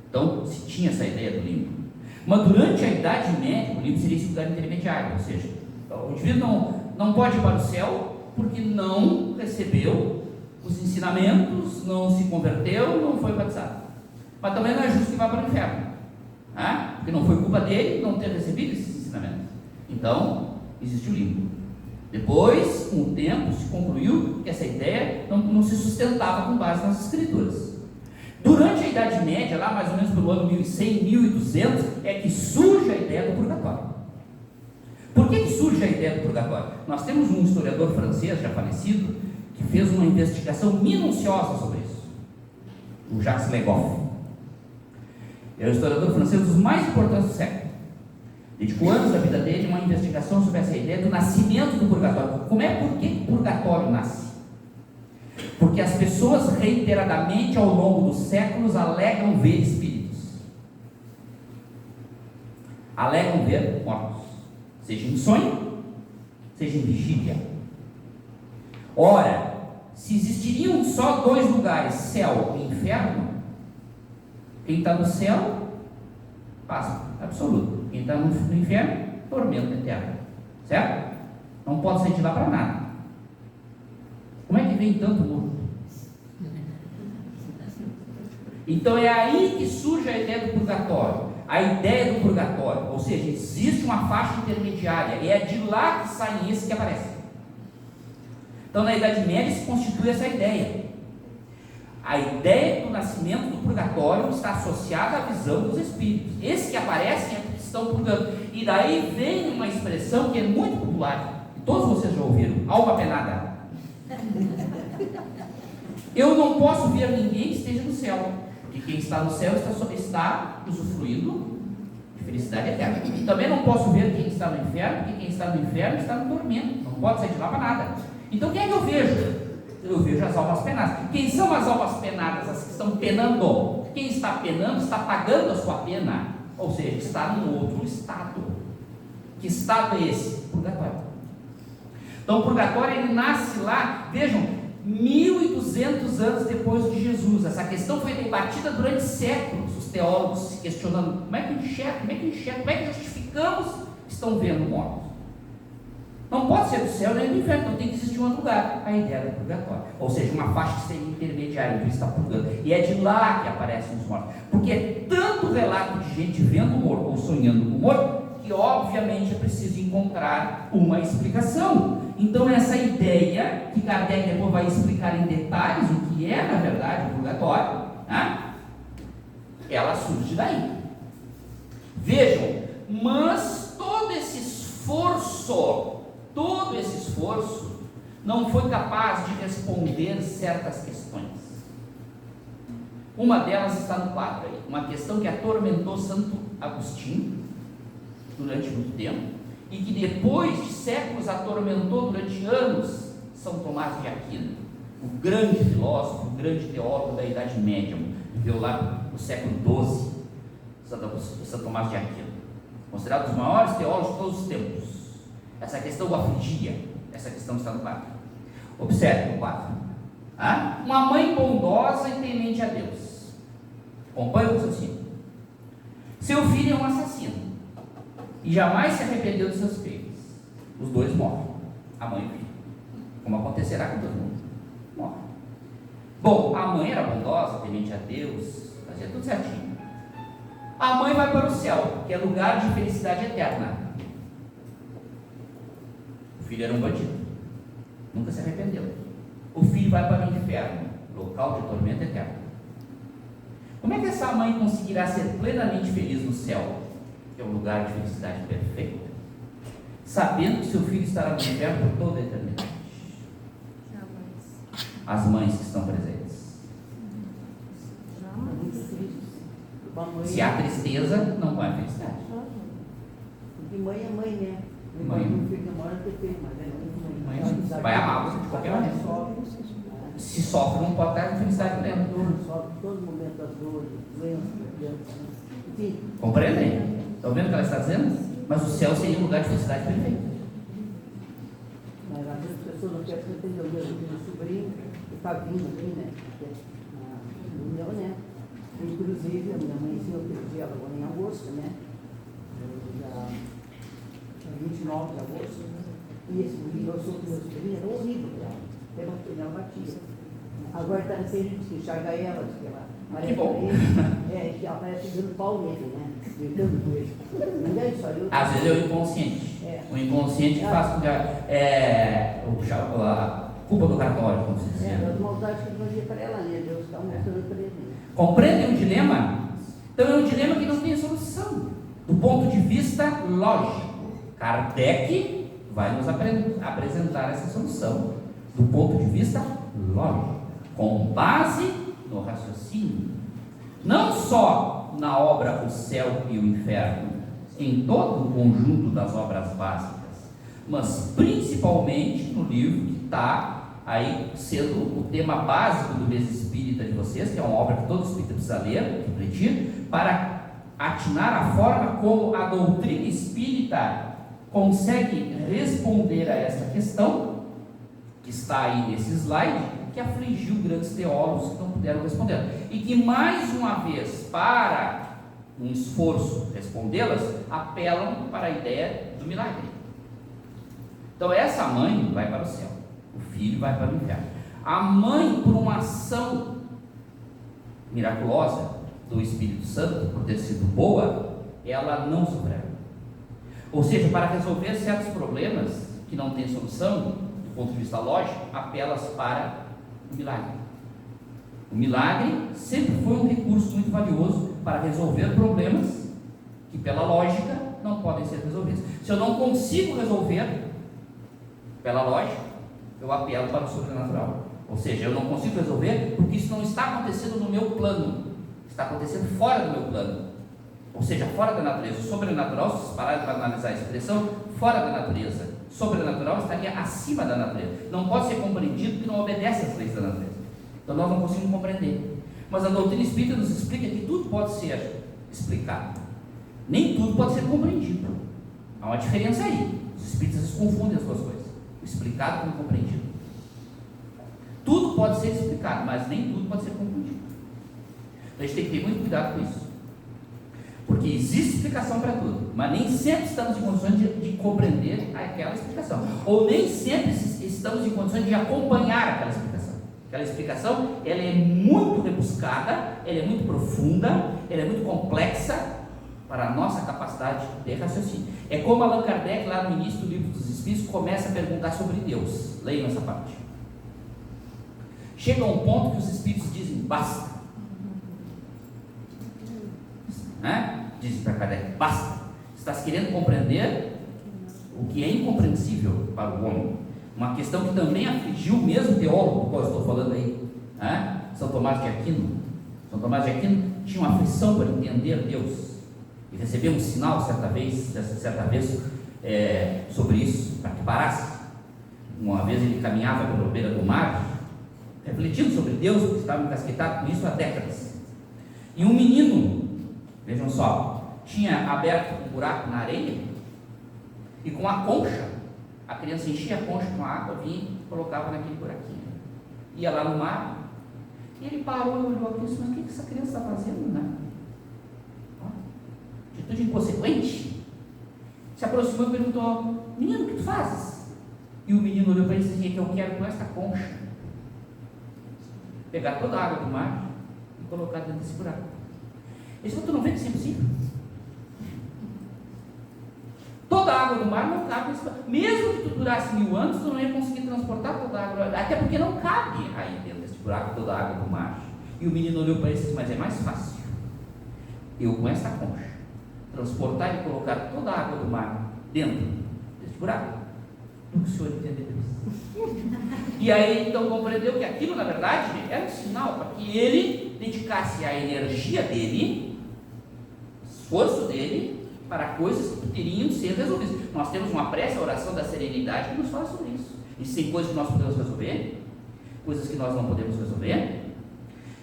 Então, se tinha essa ideia do limbo. Mas durante a Idade Média, o limbo seria esse lugar intermediário, ou seja, o indivíduo não pode ir para o céu porque não recebeu os ensinamentos, não se converteu, não foi batizado. Mas também não é justo que vá para o inferno, porque não foi culpa dele não ter recebido esses ensinamentos. Então, existe o limbo. Depois, com o tempo, se concluiu que essa ideia não se sustentava com base nas Escrituras. Durante a Idade Média, lá mais ou menos pelo ano 1100, 1200, é que surge a ideia do purgatório. Por que surge a ideia do purgatório? Nós temos um historiador francês, já falecido, que fez uma investigação minuciosa sobre isso, o Jacques Legoff. É o historiador francês dos mais importantes do século. Dedicou anos da vida dele a uma investigação sobre essa ideia do nascimento do purgatório. Por que o purgatório nasce? Porque as pessoas reiteradamente ao longo dos séculos alegam ver espíritos, alegam ver mortos, seja em sonho, seja em vigília. Ora, se existiriam só dois lugares, céu e inferno, quem está no céu, paz absoluta. Quem está no inferno, tormento eterno. Certo? Não pode sair de lá para nada. Como é que vem tanto morto? Então é aí que surge a ideia do purgatório. A ideia do purgatório, ou seja, existe uma faixa intermediária, e é de lá que saem esses que aparecem. Então, na Idade Média se constitui essa ideia. A ideia do nascimento do purgatório está associada à visão dos espíritos. Esses que aparecem é porque estão purgando. E daí vem uma expressão que é muito popular, e todos vocês já ouviram: alma penada. Eu não posso ver ninguém que esteja no céu, porque quem está no céu está usufruindo de felicidade eterna. Também não posso ver quem está no inferno, porque quem está no inferno está no tormento, não pode sair de lá para nada. Então quem é que eu vejo? Eu vejo as almas penadas. Quem são as almas penadas? As que estão penando. Quem está penando está pagando a sua pena, ou seja, está num outro estado. Que estado é esse? Purgatório. Então o purgatório ele nasce lá, vejam, 1200 anos depois de Jesus. Essa questão foi debatida durante séculos, os teólogos se questionando: como é que enxerga, como é que justificamos que estão vendo mortos? Não pode ser do céu nem do inferno, então tem que existir um outro lugar. A ideia do purgatório, ou seja, uma faixa que seria intermediária, que está purgando, e é de lá que aparecem os mortos, porque é tanto relato de gente vendo o morto ou sonhando com o morto, que obviamente é preciso encontrar uma explicação. Então essa ideia, que Kardec depois vai explicar em detalhes o que é na verdade o purgatório, né? Ela surge daí. Vejam, mas todo esse esforço não foi capaz de responder certas questões. Uma delas está no quadro aí, uma questão que atormentou Santo Agostinho durante muito tempo, e que depois de séculos atormentou durante anos São Tomás de Aquino, o grande filósofo, o grande teólogo da Idade Média, viveu lá no século XII, Santo Tomás de Aquino, considerado um dos maiores teólogos de todos os tempos. Essa questão o afligia, essa questão está no quadro. Observe o quadro. Uma mãe bondosa e temente a Deus. Acompanhe o raciocínio. Seu filho é um assassino e jamais se arrependeu de seus crimes. Os dois morrem, a mãe e o filho, como acontecerá com todo mundo. Morre. Bom, a mãe era bondosa, temente a Deus, fazia tudo certinho. A mãe vai para o céu, que é lugar de felicidade eterna. O filho era um bandido, nunca se arrependeu. O filho vai para o inferno, local de tormento eterno. Como é que essa mãe conseguirá ser plenamente feliz no céu, que é um lugar de felicidade perfeita, sabendo que seu filho estará no inferno por toda a eternidade? As mães que estão presentes. Se há tristeza, não vai felicidade. Porque mãe é mãe, né? Mãe. O filho demora a ter filho, mas é mãe. Vai amar você de qualquer maneira. Se sofre, não pode dar felicidade plena. Sofre todo momento as dores, doenças, enfim. Compreendem? Estão vendo o que ela está dizendo? Mas o céu seria um lugar de felicidade perfeita. Mas às vezes as pessoas não querem entender o meu sobrinho, que está vindo aqui, né? O meu neto. Inclusive, a minha mãe, eu perdi ela agora em agosto, né? Já 29 de agosto. E esse livro, eu sou com meu sobrinho, era horrível para ela. Até uma ela batia. Agora está no serviço que enxerga ela, que ela parece ele, que ela parece dando pau nele, né? Gritando com ele. Não é isso aí. Às vezes é o inconsciente. O inconsciente que faz com que a culpa do cartório, como se diz. As maldades que ele fazia para ela, né? Deus está mostrando para ele. Compreendem o dilema? Então é um dilema que não tem solução. Do ponto de vista lógico, Kardec vai nos apresentar essa solução. Do ponto de vista lógico, com base no raciocínio. Não só na obra O Céu e o Inferno, em todo o conjunto das obras básicas, mas principalmente no livro que está aí sendo o tema básico do mês espírita de vocês, que é uma obra que todo espírita precisa ler, refletir, para atinar a forma como a doutrina espírita consegue responder a essa questão, que está aí nesse slide, que afligiu grandes teólogos que não puderam responder. E que, mais uma vez, para um esforço respondê-las, apelam para a ideia do milagre. Então, essa mãe vai para o céu, o filho vai para o inferno. A mãe, por uma ação miraculosa do Espírito Santo, por ter sido boa, ela não sofreu. Ou seja, para resolver certos problemas que não têm solução, ponto de vista lógico, apelas para o milagre. O milagre sempre foi um recurso muito valioso para resolver problemas que, pela lógica, não podem ser resolvidos. Se eu não consigo resolver, pela lógica, eu apelo para o sobrenatural. Ou seja, eu não consigo resolver porque isso não está acontecendo no meu plano, está acontecendo fora do meu plano. Ou seja, fora da natureza. O sobrenatural, se vocês pararem para analisar a expressão, fora da natureza. O sobrenatural estaria acima da natureza. Não pode ser compreendido porque não obedece às leis da natureza. Então nós não conseguimos compreender. Mas a doutrina espírita nos explica que tudo pode ser explicado. Nem tudo pode ser compreendido. Há uma diferença aí. Os espíritas confundem as duas coisas. O explicado com o compreendido. Tudo pode ser explicado, mas nem tudo pode ser compreendido. Então a gente tem que ter muito cuidado com isso. Porque existe explicação para tudo, mas nem sempre estamos em condições de compreender aquela explicação. Ou nem sempre estamos em condições de acompanhar aquela explicação. Aquela explicação, ela é muito rebuscada, ela é muito profunda, ela é muito complexa para a nossa capacidade de raciocínio. É como Allan Kardec, lá no início do Livro dos Espíritos, começa a perguntar sobre Deus. Leiam essa parte. Chega a um ponto que os Espíritos dizem, basta. Dizem para Kardec, basta. Estás querendo compreender o que é incompreensível para o homem. Uma questão que também afligiu o mesmo teólogo do qual eu estou falando aí, São Tomás de Aquino. São Tomás de Aquino tinha uma aflição para entender Deus. E recebeu um sinal certa vez sobre isso, para que parasse. Uma vez ele caminhava pela beira do mar, refletindo sobre Deus, porque estava encasquetado com isso há décadas. E um menino, vejam só, tinha aberto um buraco na areia e com a concha, a criança enchia a concha com água, vinha e colocava naquele buraquinho. Ia lá no mar e ele parou e olhou aqui e disse, mas o que essa criança está fazendo, né? Atitude inconsequente. Se aproximou e perguntou, menino, o que tu fazes? E o menino olhou para ele e disse, que eu quero com esta concha pegar toda a água do mar e colocar dentro desse buraco. Ele disse, tu não vê que isso é impossível? Toda a água do mar não cabe nesse buraco. Mesmo que tu durasse 1000 anos, tu não ia conseguir transportar toda a água, até porque não cabe aí dentro desse buraco toda a água do mar. E o menino olhou para ele e disse, mas é mais fácil eu com essa concha transportar e colocar toda a água do mar dentro desse buraco do que o senhor entender isso. E aí então compreendeu que aquilo na verdade era um sinal para que ele dedicasse a energia dele, esforço dele, para coisas que poderiam ser resolvidas. Nós temos uma prece, a oração da serenidade, que nos fala sobre isso. Existem coisas que nós podemos resolver, coisas que nós não podemos resolver.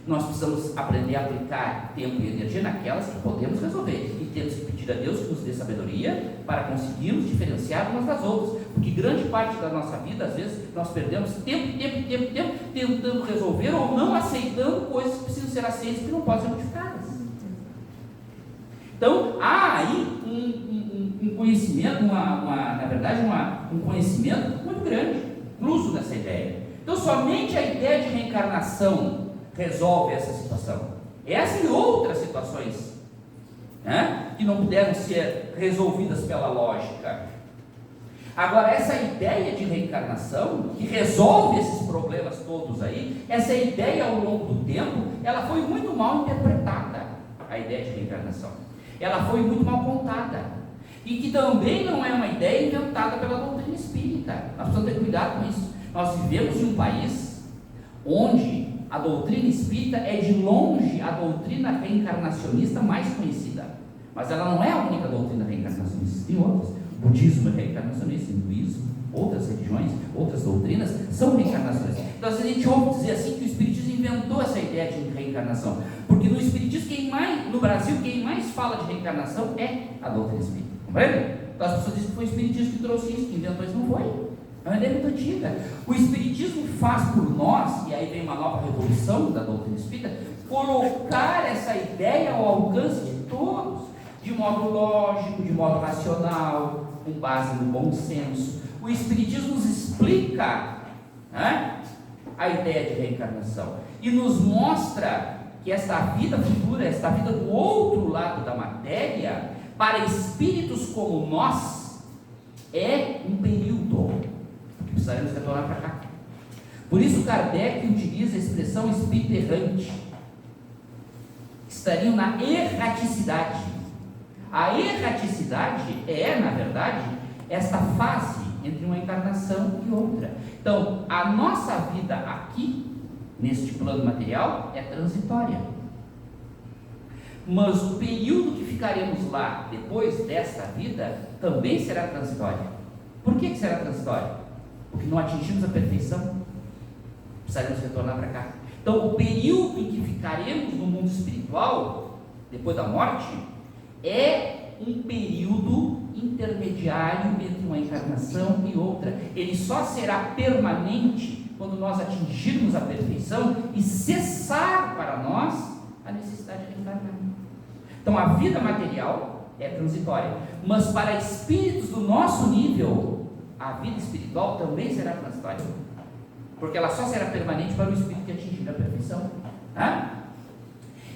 Nós precisamos aprender a aplicar tempo e energia naquelas que podemos resolver. E temos que pedir a Deus que nos dê sabedoria para conseguirmos diferenciar umas das outras. Porque grande parte da nossa vida, às vezes, nós perdemos tempo tentando resolver ou não aceitando coisas que precisam ser aceitas que não podem ser modificadas. Então, há aí um conhecimento, um conhecimento muito grande, incluso nessa ideia. Então, somente a ideia de reencarnação resolve essa situação. Essa e outras situações, que não puderam ser resolvidas pela lógica. Agora, essa ideia de reencarnação, que resolve esses problemas todos aí, essa ideia ao longo do tempo, ela foi muito mal interpretada, a ideia de reencarnação. Ela foi muito mal contada. E que também não é uma ideia inventada pela doutrina espírita. Nós precisamos ter cuidado com isso. Nós vivemos em um país onde a doutrina espírita é de longe a doutrina reencarnacionista mais conhecida. Mas ela não é a única doutrina reencarnacionista. Tem outras. O budismo é reencarnacionista, o hinduísmo, outras religiões, outras doutrinas são reencarnacionistas. Então a gente ouve dizer assim que o espiritismo inventou essa ideia de reencarnação. Porque no espiritismo, no Brasil, quem mais fala de reencarnação é a doutrina espírita. Compreende? Então as pessoas dizem que foi o espiritismo que trouxe isso, que inventou isso. Não foi. É uma ideia muito antiga. O espiritismo faz por nós, e aí vem uma nova revolução da doutrina espírita, colocar essa ideia ao alcance de todos, de modo lógico, de modo racional, com base no bom senso. O espiritismo nos explica a ideia de reencarnação e nos mostra que esta vida futura, esta vida do outro lado da matéria, para espíritos como nós, é um período. precisaremos retornar para cá. Por isso Kardec utiliza a expressão espírito errante. Estariam na erraticidade. A erraticidade é, na verdade, esta fase entre uma encarnação e outra. Então, a nossa vida aqui, neste plano material, é transitória. Mas o período que ficaremos lá depois desta vida também será transitório. Por que será transitório? Porque não atingimos a perfeição, precisaremos retornar para cá. Então, o período em que ficaremos no mundo espiritual, depois da morte, é um período intermediário entre uma encarnação e outra. Ele só será permanente quando nós atingirmos a perfeição e cessar para nós a necessidade de reencarnar. Então, a vida material é transitória, mas para espíritos do nosso nível, a vida espiritual também será transitória, porque ela só será permanente para o espírito que atingir a perfeição.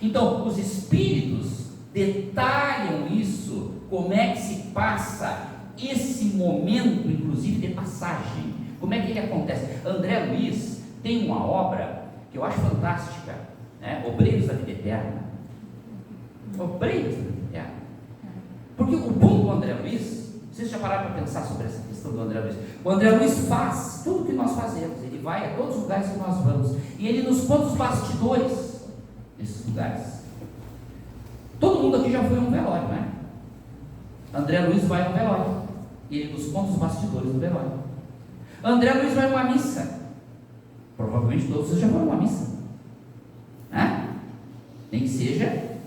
Então, os espíritos detalham isso, como é que se passa esse momento, inclusive de passagem, como é que ele acontece. André Luiz tem uma obra que eu acho fantástica, né? Obreiros da Vida Eterna. Obreiros da Vida Eterna. Porque o bom do André Luiz, vocês já pararam para pensar sobre essa questão do André Luiz? O André Luiz faz tudo o que nós fazemos, ele vai a todos os lugares que nós vamos, e ele nos conta os bastidores desses lugares. Todo mundo aqui já foi a um velório, né? André Luiz vai a um velório, e ele nos conta os bastidores do velório. André Luiz vai a uma missa, provavelmente todos vocês já foram a uma missa, né? Nem que seja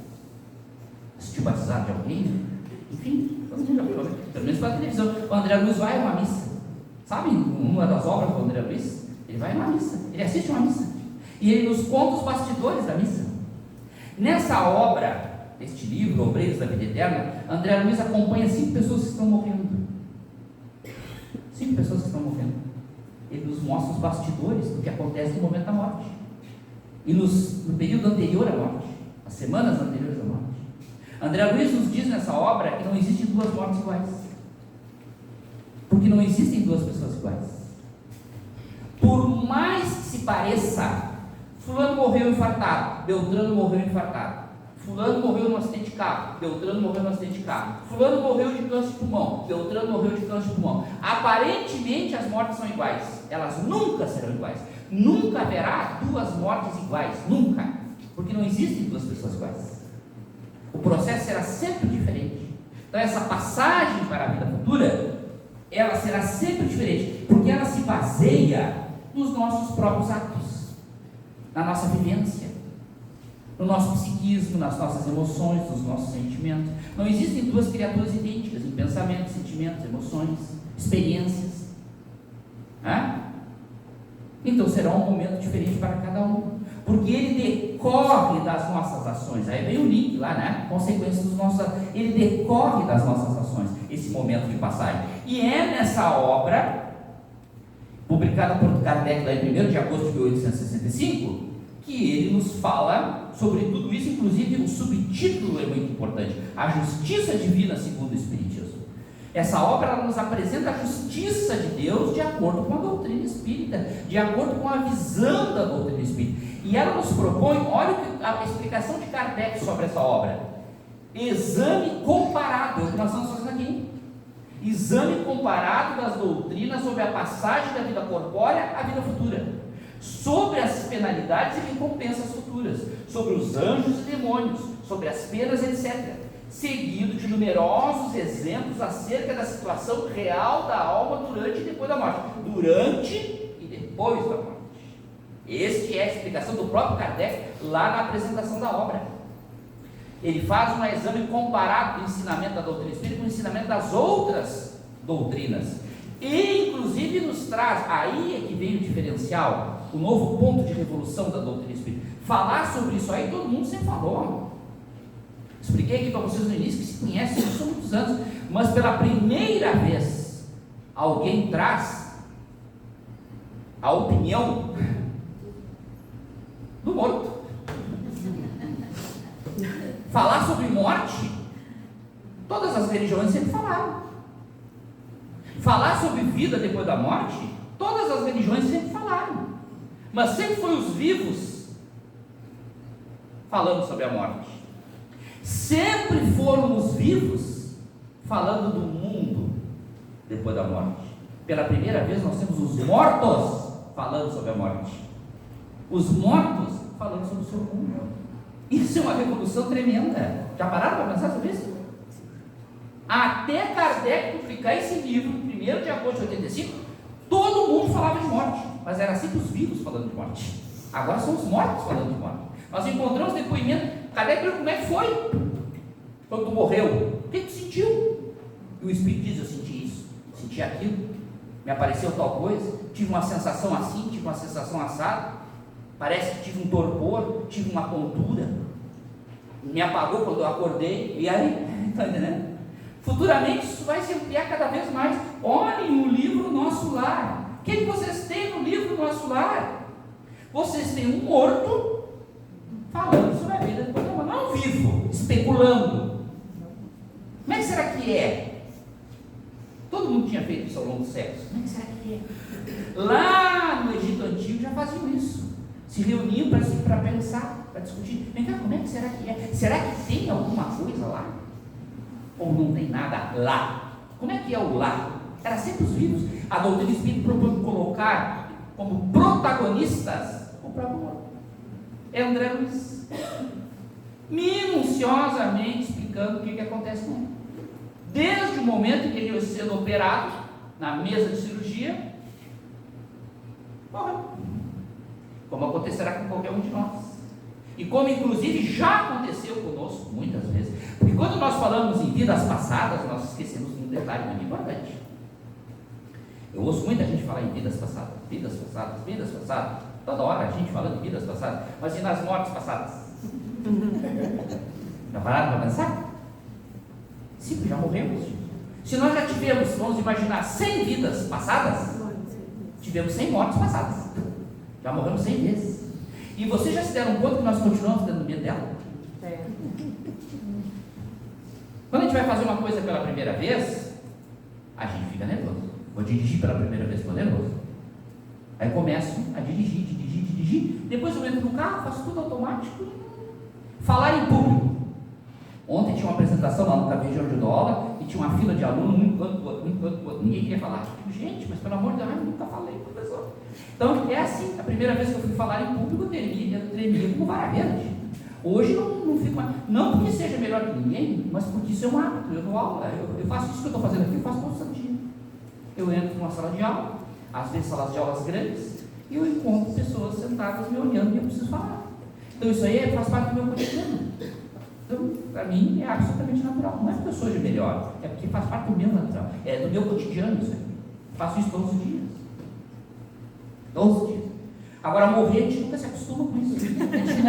assistir o batizado de alguém, enfim, todo mundo já foi, pelo menos pela televisão. O André Luiz vai a uma missa, sabe, uma das obras do André Luiz, ele vai a uma missa, ele assiste uma missa, e ele nos conta os bastidores da missa. Nessa obra, este livro, Obreiros da Vida Eterna, André Luiz acompanha 5 pessoas que estão morrendo. 5 pessoas que estão morrendo. Ele nos mostra os bastidores do que acontece no momento da morte. E no período anterior à morte, as semanas anteriores à morte. André Luiz nos diz nessa obra que não existem 2 mortes iguais. Porque não existem 2 pessoas iguais. Por mais que se pareça, fulano morreu infartado, Beltrano morreu infartado. Fulano morreu num acidente de carro, Beltrano morreu num acidente de carro. Fulano morreu de câncer de pulmão, Beltrano morreu de câncer de pulmão. Aparentemente as mortes são iguais, elas nunca serão iguais. Nunca haverá 2 mortes iguais, nunca. Porque não existem 2 pessoas iguais. O processo será sempre diferente. Então essa passagem para a vida futura, ela será sempre diferente, porque ela se baseia nos nossos próprios atos, na nossa vivência, no nosso psiquismo, nas nossas emoções, nos nossos sentimentos. Não existem 2 criaturas idênticas em pensamentos, sentimentos, emoções, experiências. Então será um momento diferente para cada um, porque ele decorre das nossas ações. Aí vem o link lá, né? Consequências dos nossos atos. Ele decorre das nossas ações, esse momento de passagem. E é nessa obra, publicada por Kardec lá em 1º de agosto de 1865, que ele nos fala sobre tudo isso. Inclusive o subtítulo é muito importante: a justiça divina segundo o Espiritismo. Essa obra ela nos apresenta a justiça de Deus de acordo com a doutrina espírita, de acordo com a visão da doutrina espírita. E ela nos propõe, olha a explicação de Kardec sobre essa obra: exame comparado, é o que nós estamos fazendo aqui. Exame comparado das doutrinas sobre a passagem da vida corpórea à vida futura, sobre as penalidades e recompensas futuras, sobre os anjos e demônios, sobre as penas, etc., seguido de numerosos exemplos acerca da situação real da alma durante e depois da morte. Durante e depois da morte. Esta é a explicação do próprio Kardec lá na apresentação da obra. Ele faz um exame comparado do ensinamento da doutrina espírita com o ensinamento das outras doutrinas. E inclusive nos traz, aí é que vem o diferencial, o novo ponto de revolução da doutrina espírita. Falar sobre isso aí todo mundo sempre falou. Expliquei aqui para vocês no início que se conhece isso há muitos anos, mas pela primeira vez alguém traz a opinião do morto. Falar sobre morte, todas as religiões sempre falaram. Falar sobre vida depois da morte, Todas as religiões sempre falaram, mas sempre foi os vivos falando sobre a morte. Sempre foram os vivos falando do mundo depois da morte. Pela primeira vez nós temos os mortos falando sobre a morte. Os mortos falando sobre o seu mundo. Isso é uma revolução tremenda. Já pararam para pensar sobre isso? Até Kardec publicar esse livro, 1º de agosto de 85, todo mundo falava de morte, mas era sempre os vivos falando de morte. Agora são os mortos falando de morte. Nós encontramos depoimento. Kardec perguntou: como é que foi quando tu morreu? O que tu sentiu? E o Espírito diz: eu senti isso, senti aquilo, me apareceu tal coisa, tive uma sensação assim, tive uma sensação assada, parece que tive um torpor, tive uma tontura, me apagou quando eu acordei. E aí, está entendendo? Futuramente isso vai se ampliar cada vez mais. Olhem o livro Nosso Lar. O que vocês têm no livro Nosso Lar? Vocês têm um morto falando sobre a vida depois da morte, não vivo, especulando. Como é que será que é? Todo mundo tinha feito isso ao longo dos séculos. Como é que será que é? Lá no Egito Antigo já faziam isso. Se reuniam para pensar, para discutir. Vem cá, como é que será que é? Será que tem alguma coisa lá? Ou não tem nada lá? Como é que é o lá? Era sempre os vivos. A doutrina espírita propõe colocar como protagonistas o próprio morto. É André Luiz, minuciosamente explicando o que acontece com ele. Desde o momento em que ele ia sendo operado na mesa de cirurgia, morreu. Como acontecerá com qualquer um de nós. E como inclusive já aconteceu conosco muitas vezes. Porque quando nós falamos em vidas passadas, nós esquecemos de um detalhe muito importante. Eu ouço muita gente falar em vidas passadas, vidas passadas, vidas passadas. Toda hora a gente falando de vidas passadas. Mas e nas mortes passadas? Já pararam para pensar? Sim, já morremos. Se nós já tivemos, vamos imaginar, 100 vidas passadas, tivemos 100 mortes passadas. Já morremos 100 vezes. E vocês já se deram conta que nós continuamos tendo medo dela? Quando a gente vai fazer uma coisa pela primeira vez, a gente fica nervoso. Vou dirigir pela primeira vez, estou nervoso. Aí começo a dirigir. Depois eu entro no carro, faço tudo automático. Falar em público. Ontem tinha uma apresentação lá no Café onde eu dou aula e tinha uma fila de alunos, um canto do outro. Ninguém queria falar. Gente, mas pelo amor de Deus, eu nunca falei, professor. Então é assim, a primeira vez que eu fui falar em público, eu tremia como vara verde. Hoje não fico mais, não porque seja melhor que ninguém, mas porque isso é um hábito. Eu dou aula, eu faço isso que eu estou fazendo aqui, eu faço todo santinho. Eu entro numa sala de aula, às vezes salas de aulas grandes, e eu encontro pessoas sentadas me olhando e eu preciso falar. Então isso aí faz parte do meu cotidiano. Então, para mim, é absolutamente natural. Não é porque eu sou de melhor, é porque faz parte do meu natural. É do meu cotidiano isso aí. Faço isso todos os dias. Todos os dias. Agora, morrer, a gente nunca se acostuma com isso. A gente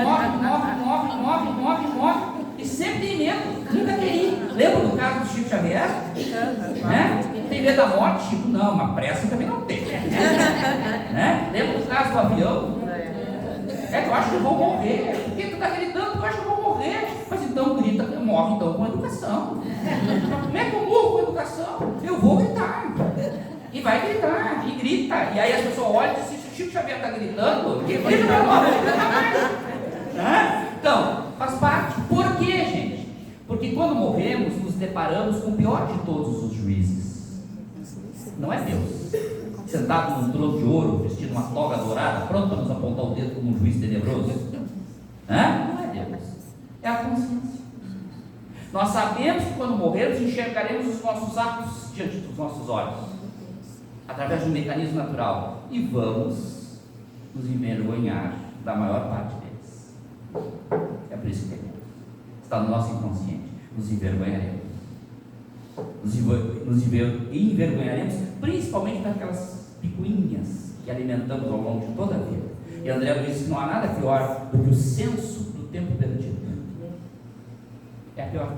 morre, e sempre tem medo. Nunca quer ir. Lembra do caso do Chico Xavier? Né? Tem medo da morte? Chico, não, mas pressa também não tem. Né? Lembra do caso do avião? É que eu acho que eu vou morrer. Por que tu está gritando? Eu acho que eu vou morrer. Mas então grita, morre então com educação. Como é que eu morro com educação? Eu vou gritar. E vai gritar, e grita. E aí as pessoas olham e dizem: se o Chico Xavier está gritando, ele vai morrer. Então, faz parte. Por quê, gente? Porque quando morremos, nos deparamos com o pior de todos os juízes. Não é Deus, sentado num trono de ouro, vestindo uma toga dourada, pronto para nos apontar o dedo como um juiz tenebroso. Não é Deus, é a consciência. Nós sabemos que quando morrermos, enxergaremos os nossos atos diante dos nossos olhos, através de um mecanismo natural, e vamos nos envergonhar da maior parte deles. É por isso que é. Está no nosso inconsciente. Nos envergonharemos. Nos envergonharemos, principalmente daquelas picuinhas que alimentamos ao longo de toda a vida. E André Luiz disse que não há nada pior do que o senso do tempo perdido. É a pior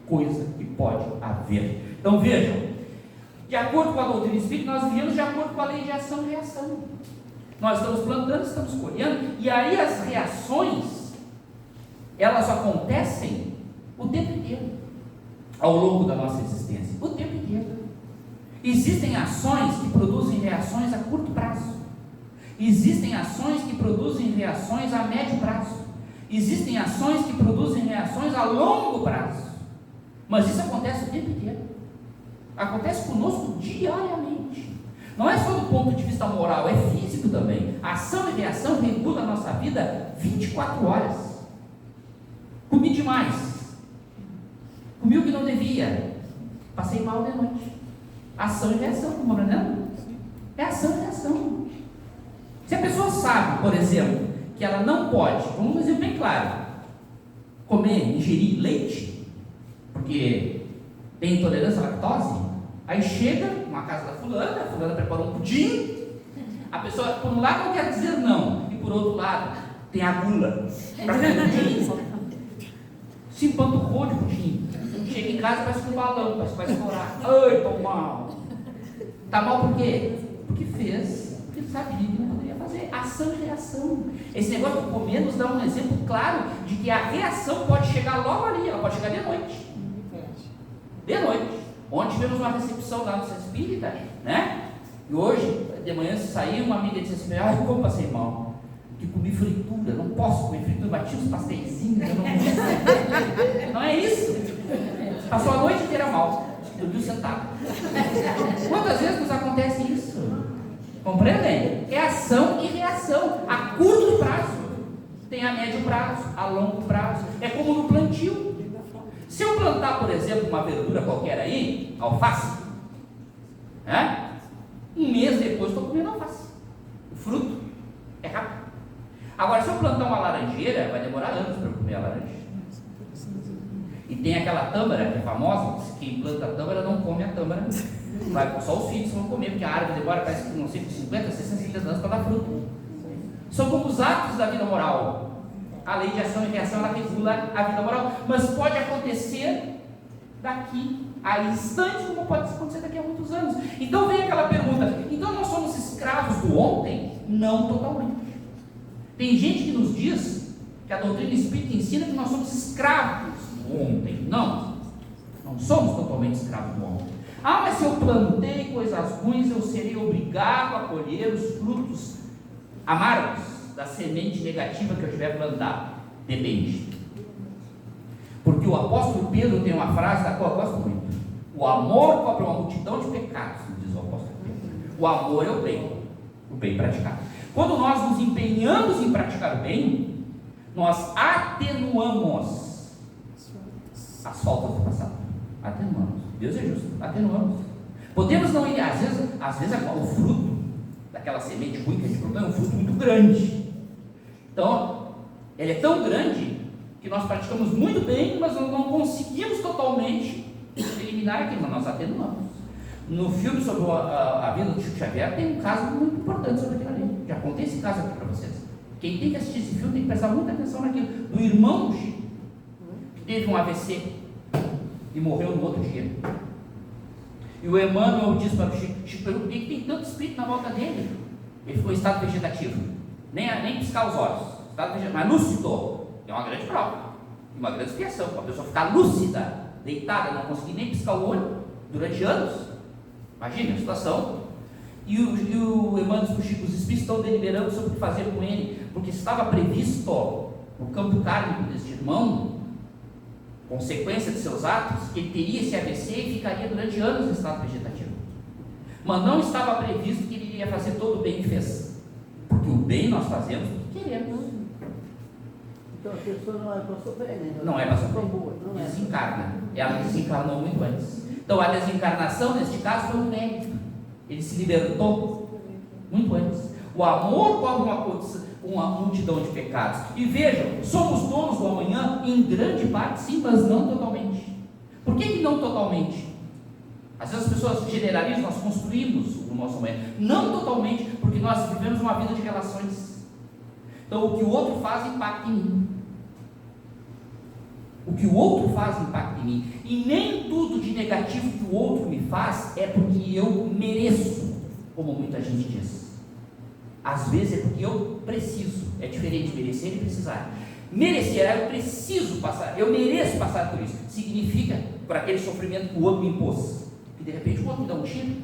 coisa que pode haver. Então vejam, de acordo com a doutrina espírita, nós vivemos de acordo com a lei de ação e reação. Nós estamos plantando, estamos colhendo, e aí as reações, elas acontecem o tempo inteiro, ao longo da nossa existência, o tempo inteiro. Existem ações que produzem reações a curto prazo. Existem ações que produzem reações a médio prazo. Existem ações que produzem reações a longo prazo. Mas isso acontece o tempo inteiro. Acontece conosco diariamente. Não é só do ponto de vista moral, é físico também. A ação e reação regulam a nossa vida 24 horas. Comi demais. Comi o que não devia. Passei mal de noite. Ação e reação, como não? É ação e reação. Se a pessoa sabe, por exemplo, que ela não pode, vamos um exemplo bem claro, ingerir leite, porque tem intolerância à lactose, aí chega numa casa da fulana, a fulana preparou um pudim, a pessoa, por um lado, não quer dizer não, e por outro lado, tem a gula para comer pudim, se empanturrou de pudim, chega em casa, parece um balão, parece que vai estourar. Ai, tô mal. Tá mal por quê? Porque fez, porque sabia que não poderia fazer. Ação e reação. Esse negócio de comer nos dá um exemplo claro de que a reação pode chegar logo ali, ela pode chegar de noite. De noite. Ontem tivemos uma recepção lá no Centro Espírita, né? E hoje, de manhã, saiu uma amiga e disse assim: ai, como passei mal. Que comi fritura, não posso comer fritura, bati os pastéisinhos, eu não posso. Não é isso? Passou a noite inteira mal, dormiu sentado. Quantas vezes nos acontece isso? Compreendem? É ação e reação, a curto prazo. Tem a médio prazo, a longo prazo. É como no plantio. Se eu plantar, por exemplo, uma verdura qualquer aí, alface, né? Um mês depois estou comendo alface. O fruto é rápido. Agora, se eu plantar uma laranjeira, vai demorar anos para eu comer a laranja. E tem aquela tâmara que é famosa, quem planta a tâmara não come a tâmara. Só os filhos vão comer, porque a árvore demora, parece que não sei, 50, 60, 70 anos para dar fruto. São como os atos da vida moral. A lei de ação e reação, ela regula a vida moral. Mas pode acontecer daqui a instantes, como pode acontecer daqui a muitos anos. Então vem aquela pergunta: então nós somos escravos do ontem? Não totalmente. Tem gente que nos diz que a doutrina espírita ensina que nós somos escravos do ontem. Não somos totalmente escravos do ontem. Ah, mas se eu plantei coisas ruins, eu serei obrigado a colher os frutos amargos da semente negativa que eu tiver plantado. Depende. Porque o apóstolo Pedro tem uma frase da qual eu gosto muito: o amor cobre uma multidão de pecados, diz o apóstolo Pedro. O amor é o bem praticado. Quando nós nos empenhamos em praticar o bem, nós atenuamos as faltas do passado. Atenuamos. Deus é justo. Atenuamos. Podemos não ir, às vezes o fruto daquela semente ruim que a gente plantou é um fruto muito grande. Então, ele é tão grande que nós praticamos muito bem, mas nós não conseguimos totalmente eliminar aquilo, mas nós atenuamos. No filme sobre a vida do Chico Xavier tem um caso muito importante sobre aquilo ali. Já contei esse caso aqui para vocês. Quem tem que assistir esse filme tem que prestar muita atenção naquilo. Do irmão do Chico, que teve um AVC e morreu no outro dia. E o Emmanuel diz para o Chico: Chico, por que tem tanto espírito na volta dele? Ele ficou em estado vegetativo, nem piscar os olhos, estado vegetativo, mas lúcido. É uma grande prova, uma grande expiação. Uma pessoa ficar lúcida, deitada, não conseguir nem piscar o olho durante anos. Imagina a situação. E o Emmanuel diz para o Chico: os espíritos estão deliberando sobre o que fazer com ele, porque estava previsto no campo kármico deste irmão, consequência de seus atos, que ele teria esse AVC e ficaria durante anos em estado vegetativo. Mas não estava previsto que ele iria fazer todo o bem que fez, porque o bem nós fazemos porque queremos. Então a pessoa não é para sofrer, né? Não é para sofrer, não é. desencarna. Ela desencarnou muito antes. Então a desencarnação, neste caso, foi um mérito. Ele se libertou muito antes. O amor cobre uma multidão de pecados. E vejam, somos donos do amanhã em grande parte, sim, mas não totalmente. Por que não totalmente? Às vezes as pessoas generalizam, nós construímos o nosso amanhã. Não totalmente, porque nós vivemos uma vida de relações. Então o que o outro faz impacta em mim. O que o outro faz impacta em mim. E nem tudo de negativo que o outro me faz é porque eu mereço, como muita gente diz. Às vezes é porque eu preciso. É diferente merecer e precisar. Merecer, eu preciso passar, eu mereço passar por isso. Significa por aquele sofrimento que o outro me impôs. Que de repente o outro me dá um tiro,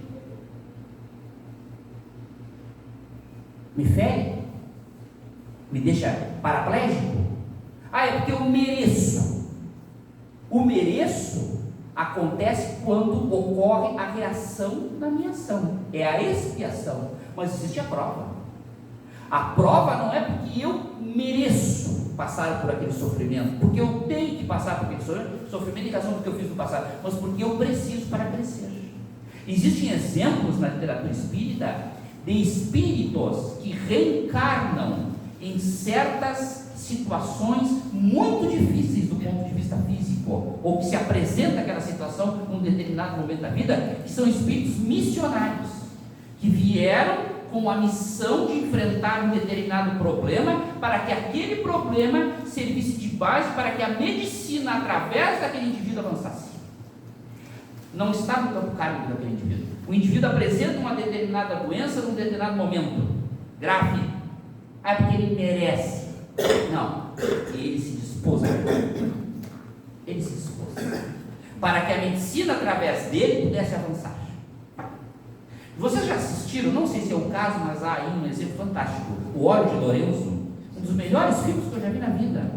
me fere, me deixa paraplégico. Ah, é porque eu mereço. O mereço acontece quando ocorre a reação da minha ação, é a expiação, mas existe a prova. A prova não é porque eu mereço passar por aquele sofrimento, porque eu tenho que passar por aquele sofrimento em razão do que eu fiz no passado, mas porque eu preciso para crescer. Existem exemplos na literatura espírita de espíritos que reencarnam em certas situações muito difíceis do ponto de vista físico, ou que se apresenta aquela situação num determinado momento da vida, que são espíritos missionários, que vieram com a missão de enfrentar um determinado problema, para que aquele problema servisse de base para que a medicina, através daquele indivíduo, avançasse. Não está no campo kármico daquele indivíduo. O indivíduo apresenta uma determinada doença num determinado momento grave. É porque ele merece. Não, ele se dispôs a ele se dispôs para que a medicina, através dele, pudesse avançar. Vocês já assistiram, não sei se é o caso, mas há aí um exemplo fantástico, O Óleo de Lourenço, um dos melhores filmes que eu já vi na vida.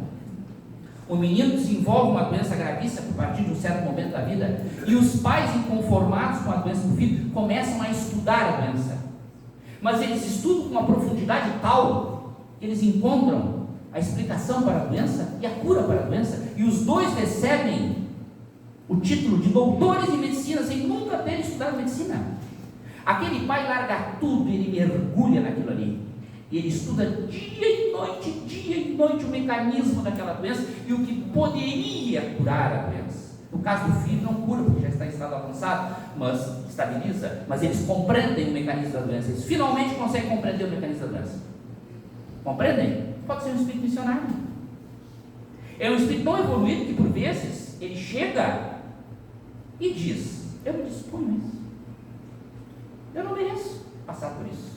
O menino desenvolve uma doença gravíssima a partir de um certo momento da vida, e os pais, inconformados com a doença do filho, começam a estudar a doença, mas eles estudam com uma profundidade tal que eles encontram a explicação para a doença e a cura para a doença, e os dois recebem o título de doutores em medicina sem nunca terem estudado medicina. Aquele pai larga tudo, ele mergulha naquilo ali, e ele estuda dia e noite o mecanismo daquela doença e o que poderia curar a doença. No caso do filho, não cura, porque já está em estado avançado, mas estabiliza. Mas eles compreendem o mecanismo da doença, eles finalmente conseguem compreender o mecanismo da doença. Compreendem? Pode ser um espírito missionário. É um espírito tão evoluído que, por vezes, ele chega e diz: eu me disponho a isso. Eu não mereço passar por isso.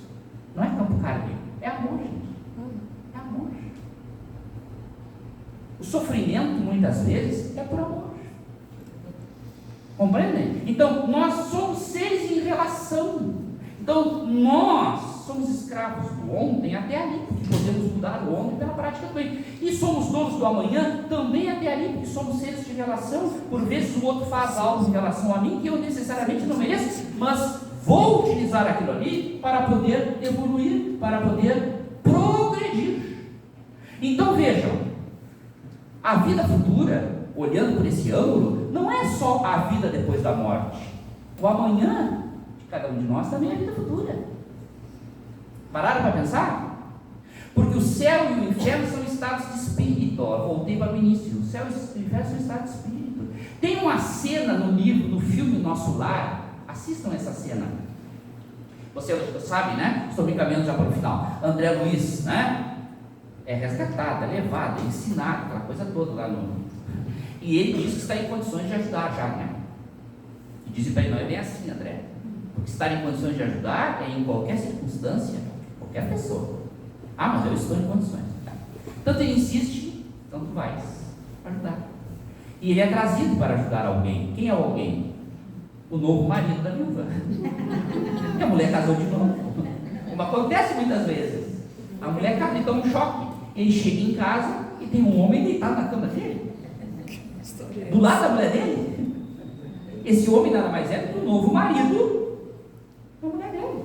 Não é campo kármico, é amor, gente. É amor. O sofrimento, muitas vezes, é por amor. Compreendem? Então, nós somos seres em relação. Então, nós somos escravos do ontem até ali, porque podemos mudar o ontem pela prática do bem. E somos donos do amanhã também até ali, porque somos seres de relação. Por vezes o outro faz algo em relação a mim que eu necessariamente não mereço, mas vou utilizar aquilo ali para poder evoluir, para poder progredir. Então vejam, a vida futura, olhando por esse ângulo, não é só a vida depois da morte. O amanhã de cada um de nós também é a vida futura. Pararam para pensar? Porque o céu e o inferno são estados de espírito. Eu voltei para o início. O céu e o inferno são estados de espírito. Tem uma cena no livro, no filme Nosso Lar. Assistam essa cena. Você sabe, né? Estou me encaminhando já para o final. André Luiz, né? É resgatado, é levado, é ensinado, aquela coisa toda lá no... E ele diz que está em condições de ajudar já, né? E dizem para ele: não é bem assim, André. Porque estar em condições de ajudar é em qualquer circunstância, qualquer pessoa. Ah, mas eu estou em condições. Tanto ele insiste, tanto vais ajudar. E ele é trazido para ajudar alguém. Quem é o alguém? O novo marido da viúva. E a mulher casou de novo. Como acontece muitas vezes. A mulher casa, então um choque. Ele chega em casa e tem um homem deitado na cama dele, do lado da mulher dele. Esse homem nada mais é do que o novo marido da mulher dele.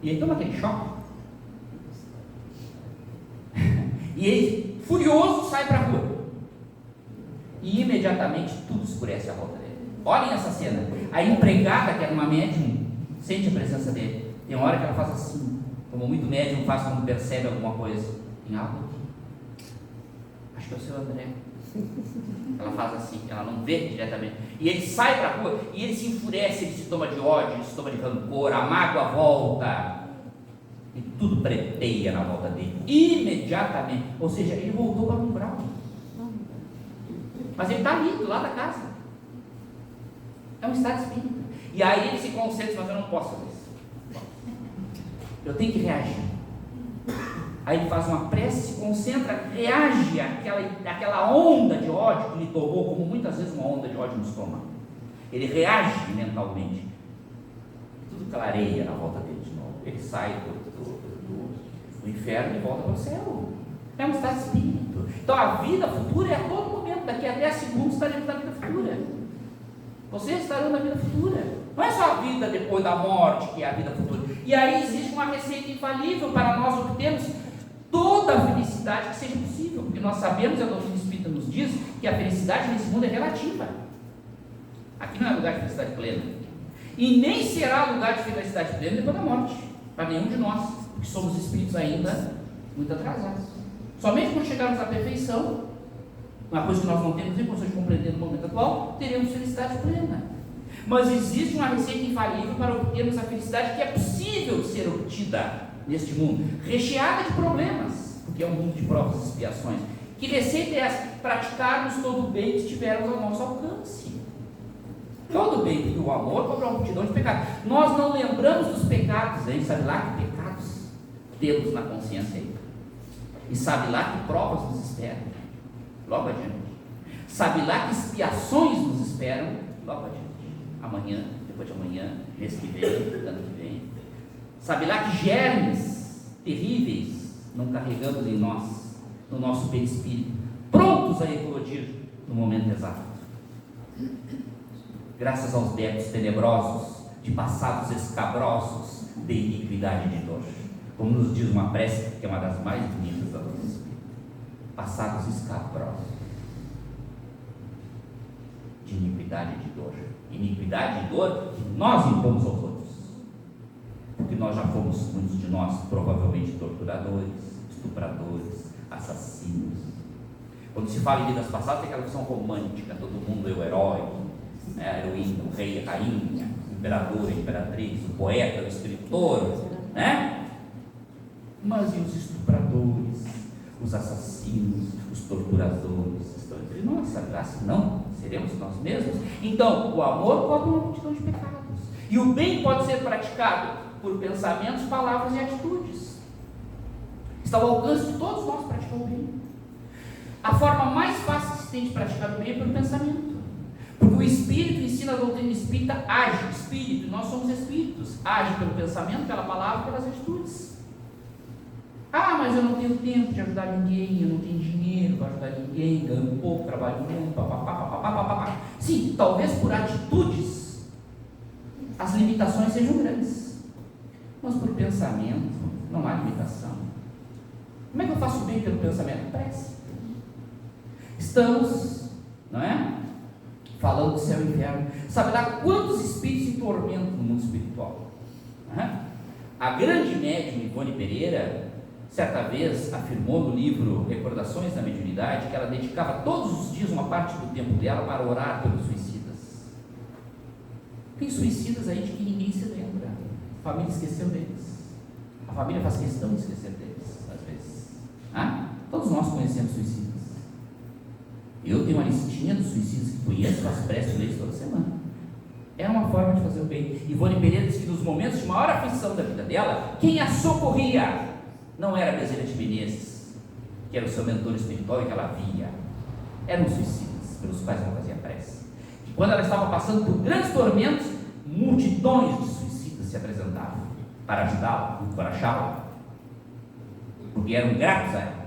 E ele toma aquele choque. E ele, furioso, sai para a rua. E imediatamente tudo escurece à volta dele. Olhem essa cena. A empregada, que era uma médium, sente a presença dele. Tem uma hora que ela faz assim, como muito médium faz quando percebe alguma coisa. Tem algo aqui. Acho que é o seu André. Ela faz assim, ela não vê diretamente. E ele sai para a rua e ele se enfurece, ele se toma de ódio, ele se toma de rancor, a mágoa volta. E tudo preteia na volta dele. Imediatamente. Ou seja, ele voltou para o umbral. Mas ele está ali, do lado da casa. É um estado espírita. E aí ele se concentra, mas eu não posso fazer isso. Eu tenho que reagir. Aí ele faz uma prece, se concentra, reage àquela onda de ódio que lhe tomou, como muitas vezes uma onda de ódio nos toma. Ele reage mentalmente. Tudo clareia na volta dele de novo. ele sai do inferno e volta para o céu. É um estado de espírito. Então a vida futura é a todo momento, daqui a 10 segundos estaremos na vida futura. Vocês estarão na vida futura. Não é só a vida depois da morte que é a vida futura. E aí existe uma receita infalível para nós obtermos toda a felicidade que seja possível, porque nós sabemos, a doutrina espírita nos diz, que a felicidade nesse mundo é relativa. Aqui não é lugar de felicidade plena. E nem será lugar de felicidade plena depois da morte, para nenhum de nós, porque somos espíritos ainda muito atrasados. Somente quando chegarmos à perfeição, uma coisa que nós não temos nem condições de compreender no momento atual, teremos felicidade plena. Mas existe uma receita infalível para obtermos a felicidade que é possível ser obtida neste mundo, recheada de problemas, porque é um mundo de provas e expiações. Que receita é essa? Praticarmos todo o bem que estivermos ao nosso alcance. Todo o bem, porque o amor cobra uma multidão de pecados. Nós não lembramos dos pecados, hein? Sabe lá que pecados temos na consciência aí. E sabe lá que provas nos esperam, logo adiante. Sabe lá que expiações nos esperam, logo adiante. Amanhã, depois de amanhã, mês que vem, ano que vem. Sabe lá que germes terríveis não carregamos em nós, no nosso perispírito, prontos a eclodir no momento exato. Graças aos débitos tenebrosos, de passados escabrosos, de iniquidade e de dor. Como nos diz uma prece, que é uma das mais bonitas da doutrina espírita. Passados escabrosos, de iniquidade e de dor. Iniquidade e dor que nós impomos aos outros. Porque nós já fomos, muitos de nós, provavelmente torturadores, estupradores, assassinos. Quando se fala em vidas passadas, tem aquela visão romântica, todo mundo é o herói, né? A heroína, o rei, a rainha, o imperador, a imperatriz, o poeta, o escritor, né? Mas e os estupradores, os assassinos, os torturadores estão entre nós, sabe? Se não, seremos nós mesmos. Então, o amor cobre uma multidão de pecados. E o bem pode ser praticado por pensamentos, palavras e atitudes. Está ao alcance de todos nós praticar o bem. A forma mais fácil que se tem de praticar o bem é pelo pensamento. Porque o Espírito ensina, a doutrina espírita age, Espírito, nós somos Espíritos, age pelo pensamento, pela palavra, pelas atitudes. Ah, mas eu não tenho tempo de ajudar ninguém, eu não tenho dinheiro para ajudar ninguém, ganho pouco, trabalho muito, papapá. Sim, talvez por atitudes as limitações sejam grandes, mas por pensamento não há limitação. Como é que eu faço bem pelo pensamento? Prece. Estamos, não é? Falando do céu e inferno. Sabe lá quantos espíritos se tormentam no mundo espiritual? A grande médium Ivone Pereira, certa vez, afirmou no livro Recordações da Mediunidade que ela dedicava todos os dias uma parte do tempo dela para orar pelos suicidas. Tem suicidas aí de que ninguém se lembra. A família esqueceu deles. A família faz questão de esquecer deles, às vezes. Todos nós conhecemos suicidas. Eu tenho uma listinha dos suicidas que conheço, faço prece deles toda semana. É uma forma de fazer o bem. Ivone Pereira diz que nos momentos de maior aflição da vida dela, quem a socorria não era Bezerra de Menezes, que era o seu mentor espiritual e que ela via. Eram suicidas, pelos quais ela fazia prece. E quando ela estava passando por grandes tormentos, multidões de suicidas se apresentavam para ajudá-la, encorajá-la, porque eram gratos a ela.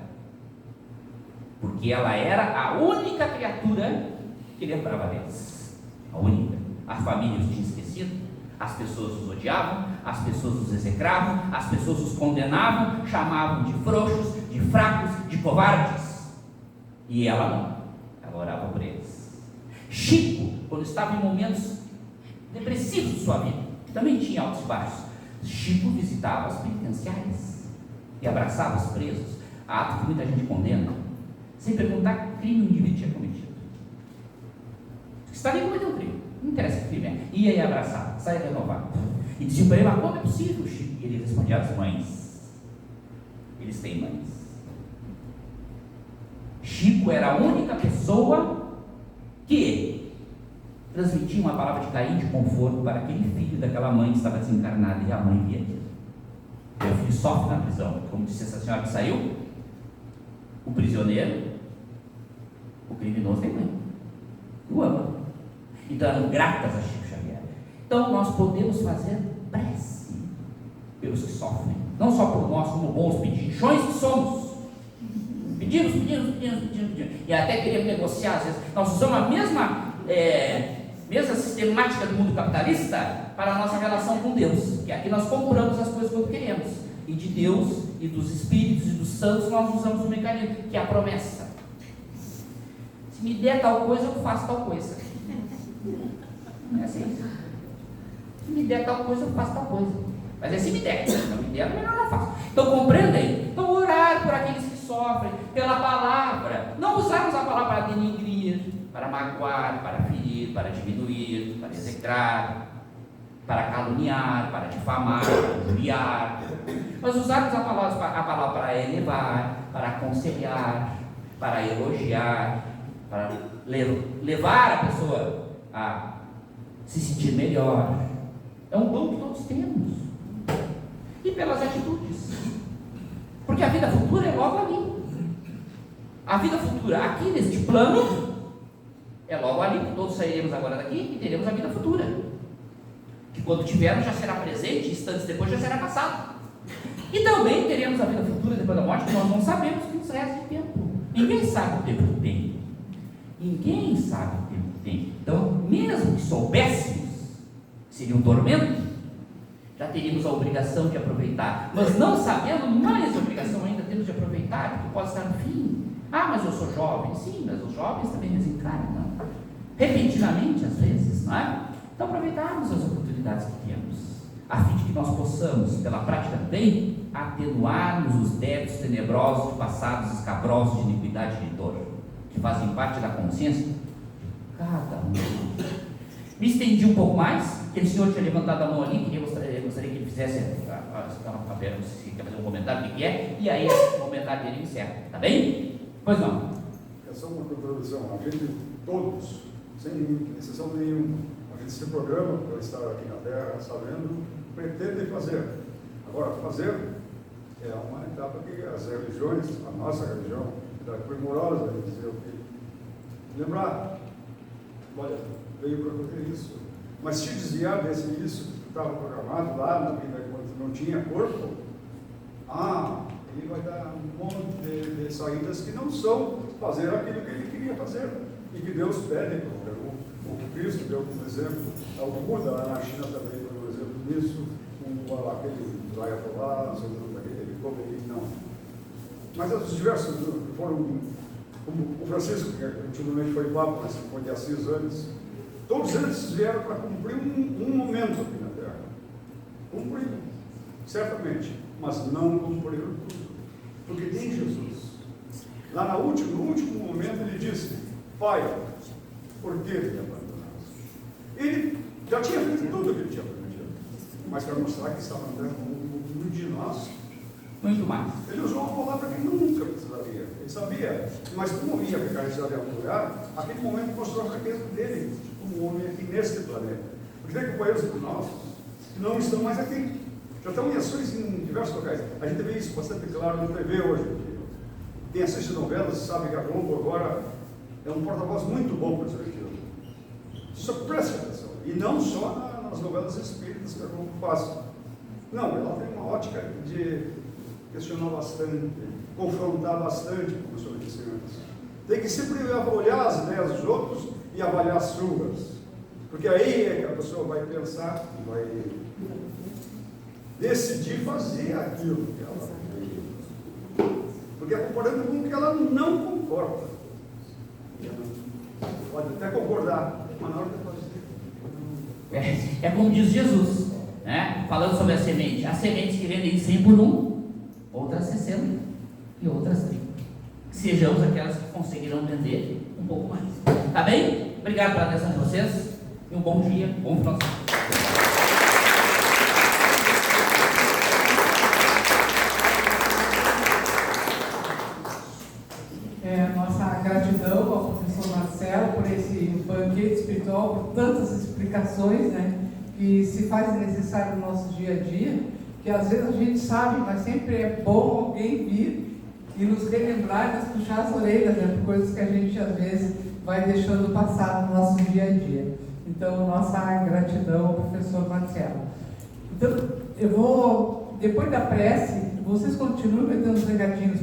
Porque ela era a única criatura que lembrava deles. A única. A família os tinha esquecido, as pessoas os odiavam, as pessoas os execravam, as pessoas os condenavam, chamavam de frouxos, de fracos, de covardes. E ela não. Ela orava por eles. Chico, quando estava em momentos depressivos de sua vida, também tinha altos e baixos, Chico visitava as penitenciárias e abraçava os presos, ato que muita gente condena, sem perguntar que crime o indivíduo tinha cometido. Estaria cometendo um crime, não interessa que crime é. Ia e abraçar, saia renovado. E dizia para ele: mas como é possível, Chico? E ele respondia: as mães. Eles têm mães. Chico era a única pessoa que transmitia uma palavra de carinho, de conforto para aquele filho daquela mãe que estava desencarnada, e a mãe via aquilo. Meu filho sofre na prisão, como disse essa senhora que saiu. O prisioneiro, o criminoso tem mãe, o ama. Então eram gratas a Chico Xavier. Então nós podemos fazer prece pelos que sofrem, não só por nós, como bons pedichões que somos. Pedimos, e até queremos negociar, às vezes. Nós usamos a mesma sistemática do mundo capitalista para a nossa relação com Deus, que aqui nós compramos as coisas quando queremos, e de Deus, e dos Espíritos, e dos Santos, nós usamos um mecanismo, que é a promessa. Se me der tal coisa, eu faço tal coisa. É assim. Se me der tal coisa, eu faço tal coisa. Mas é se me der. Se não me der, melhor não faço. Então compreendem? Então orar por aqueles que sofrem, pela palavra. Não usarmos a palavra para denigrir, para magoar, para ferir, para diminuir, para execrar, para caluniar, para difamar, para injuriar. Mas usarmos a palavra para elevar, para aconselhar, para elogiar, para levar a pessoa a se sentir melhor. É um dom que todos temos. E pelas atitudes. Porque a vida futura é logo ali. A vida futura aqui neste plano é logo ali, que todos sairemos agora daqui e teremos a vida futura. Que quando tivermos já será presente, instantes depois já será passado. E também teremos a vida futura depois da morte, que nós não sabemos o que nos resta de tempo. Ninguém sabe o tempo que tem. Ninguém sabe o tempo que tem. Então, mesmo que soubéssemos, seria um tormento, já teríamos a obrigação de aproveitar. Mas não sabendo, mais obrigação ainda temos de aproveitar, porque pode estar no fim. Ah, mas eu sou jovem. Sim, mas os jovens também desencarnam. Repentinamente, às vezes, não é? Então, aproveitarmos as oportunidades que temos, a fim de que nós possamos, pela prática do bem, atenuarmos os débitos tenebrosos de passados escabrosos de iniquidade e de dor, que fazem parte da consciência de cada um. Me estendi um pouco mais, aquele senhor tinha levantado a mão ali, gostaria que ele fizesse se quer fazer um comentário, o que é, e aí o comentário dele encerra, tá bem? Pois não. É só uma contribuição, a gente todos, sem exceção nenhuma, a gente se programa para estar aqui na Terra, sabendo, pretende fazer. Agora, fazer é uma etapa que as religiões, a nossa religião, é primorosa, a dizer o que lembrar, olha, veio para fazer isso, mas se desviar desse isso que estava programado lá na vida quando não tinha corpo, ele vai dar um monte de saídas que não são fazer aquilo que ele queria fazer e que Deus pede. O Cristo deu como exemplo, o Buda lá na China também deu um exemplo disso, aquele Ayatollah, aquele Khomeini, não. Mas os diversos foram, como o Francisco, que antigamente foi Papa, mas foi de Assis antes, todos eles vieram para cumprir um momento aqui na Terra. Cumpriram, certamente, mas não cumpriram tudo. Porque tem Jesus. Lá no último momento ele disse: Pai, por que me abandonaste? Ele já tinha feito tudo o que ele tinha prometido, mas para mostrar que estava andando com um de nós. Muito mais. Ele usou uma palavra que nunca precisaria. Ele sabia, mas como ia ficar realizado em algum lugar, aquele momento mostrou a fraqueza dele, como homem aqui neste planeta. Porque tem companheiros nossos que não estão mais aqui. Já estão em ações em diversos locais. A gente vê isso bastante claro na TV hoje. Quem assiste novelas sabe que a Globo agora é um porta-voz muito bom para isso aqui. Só preste atenção. E não só nas novelas espíritas que a Globo faz. Não, ela tem uma ótica de questionar bastante, confrontar bastante, como o senhor disse antes. Tem que sempre olhar as ideias dos outros e avaliar as suas. Porque aí é que a pessoa vai pensar e vai decidir fazer aquilo que ela quer. Porque é comparando com o que ela não concorda. Pode até concordar, mas na hora de fazer. É como diz Jesus, né? Falando sobre a semente. As sementes que vendem 100 por 1, outras 60 e outras 30. Sejamos aquelas que conseguirão vender um pouco mais. Tá bem? Obrigado pela atenção de vocês e um bom dia, bom final de semana. Nossa gratidão ao professor Marcelo por esse banquete espiritual, por tantas explicações, né, que se faz necessário no nosso dia a dia, que às vezes a gente sabe, mas sempre é bom alguém vir e nos relembrar, nos puxar as orelhas, né, por coisas que a gente às vezes vai deixando passar no nosso dia a dia. Então, nossa gratidão ao professor Marcelo. Então, eu vou depois da prece, vocês continuam metendo os recadinhos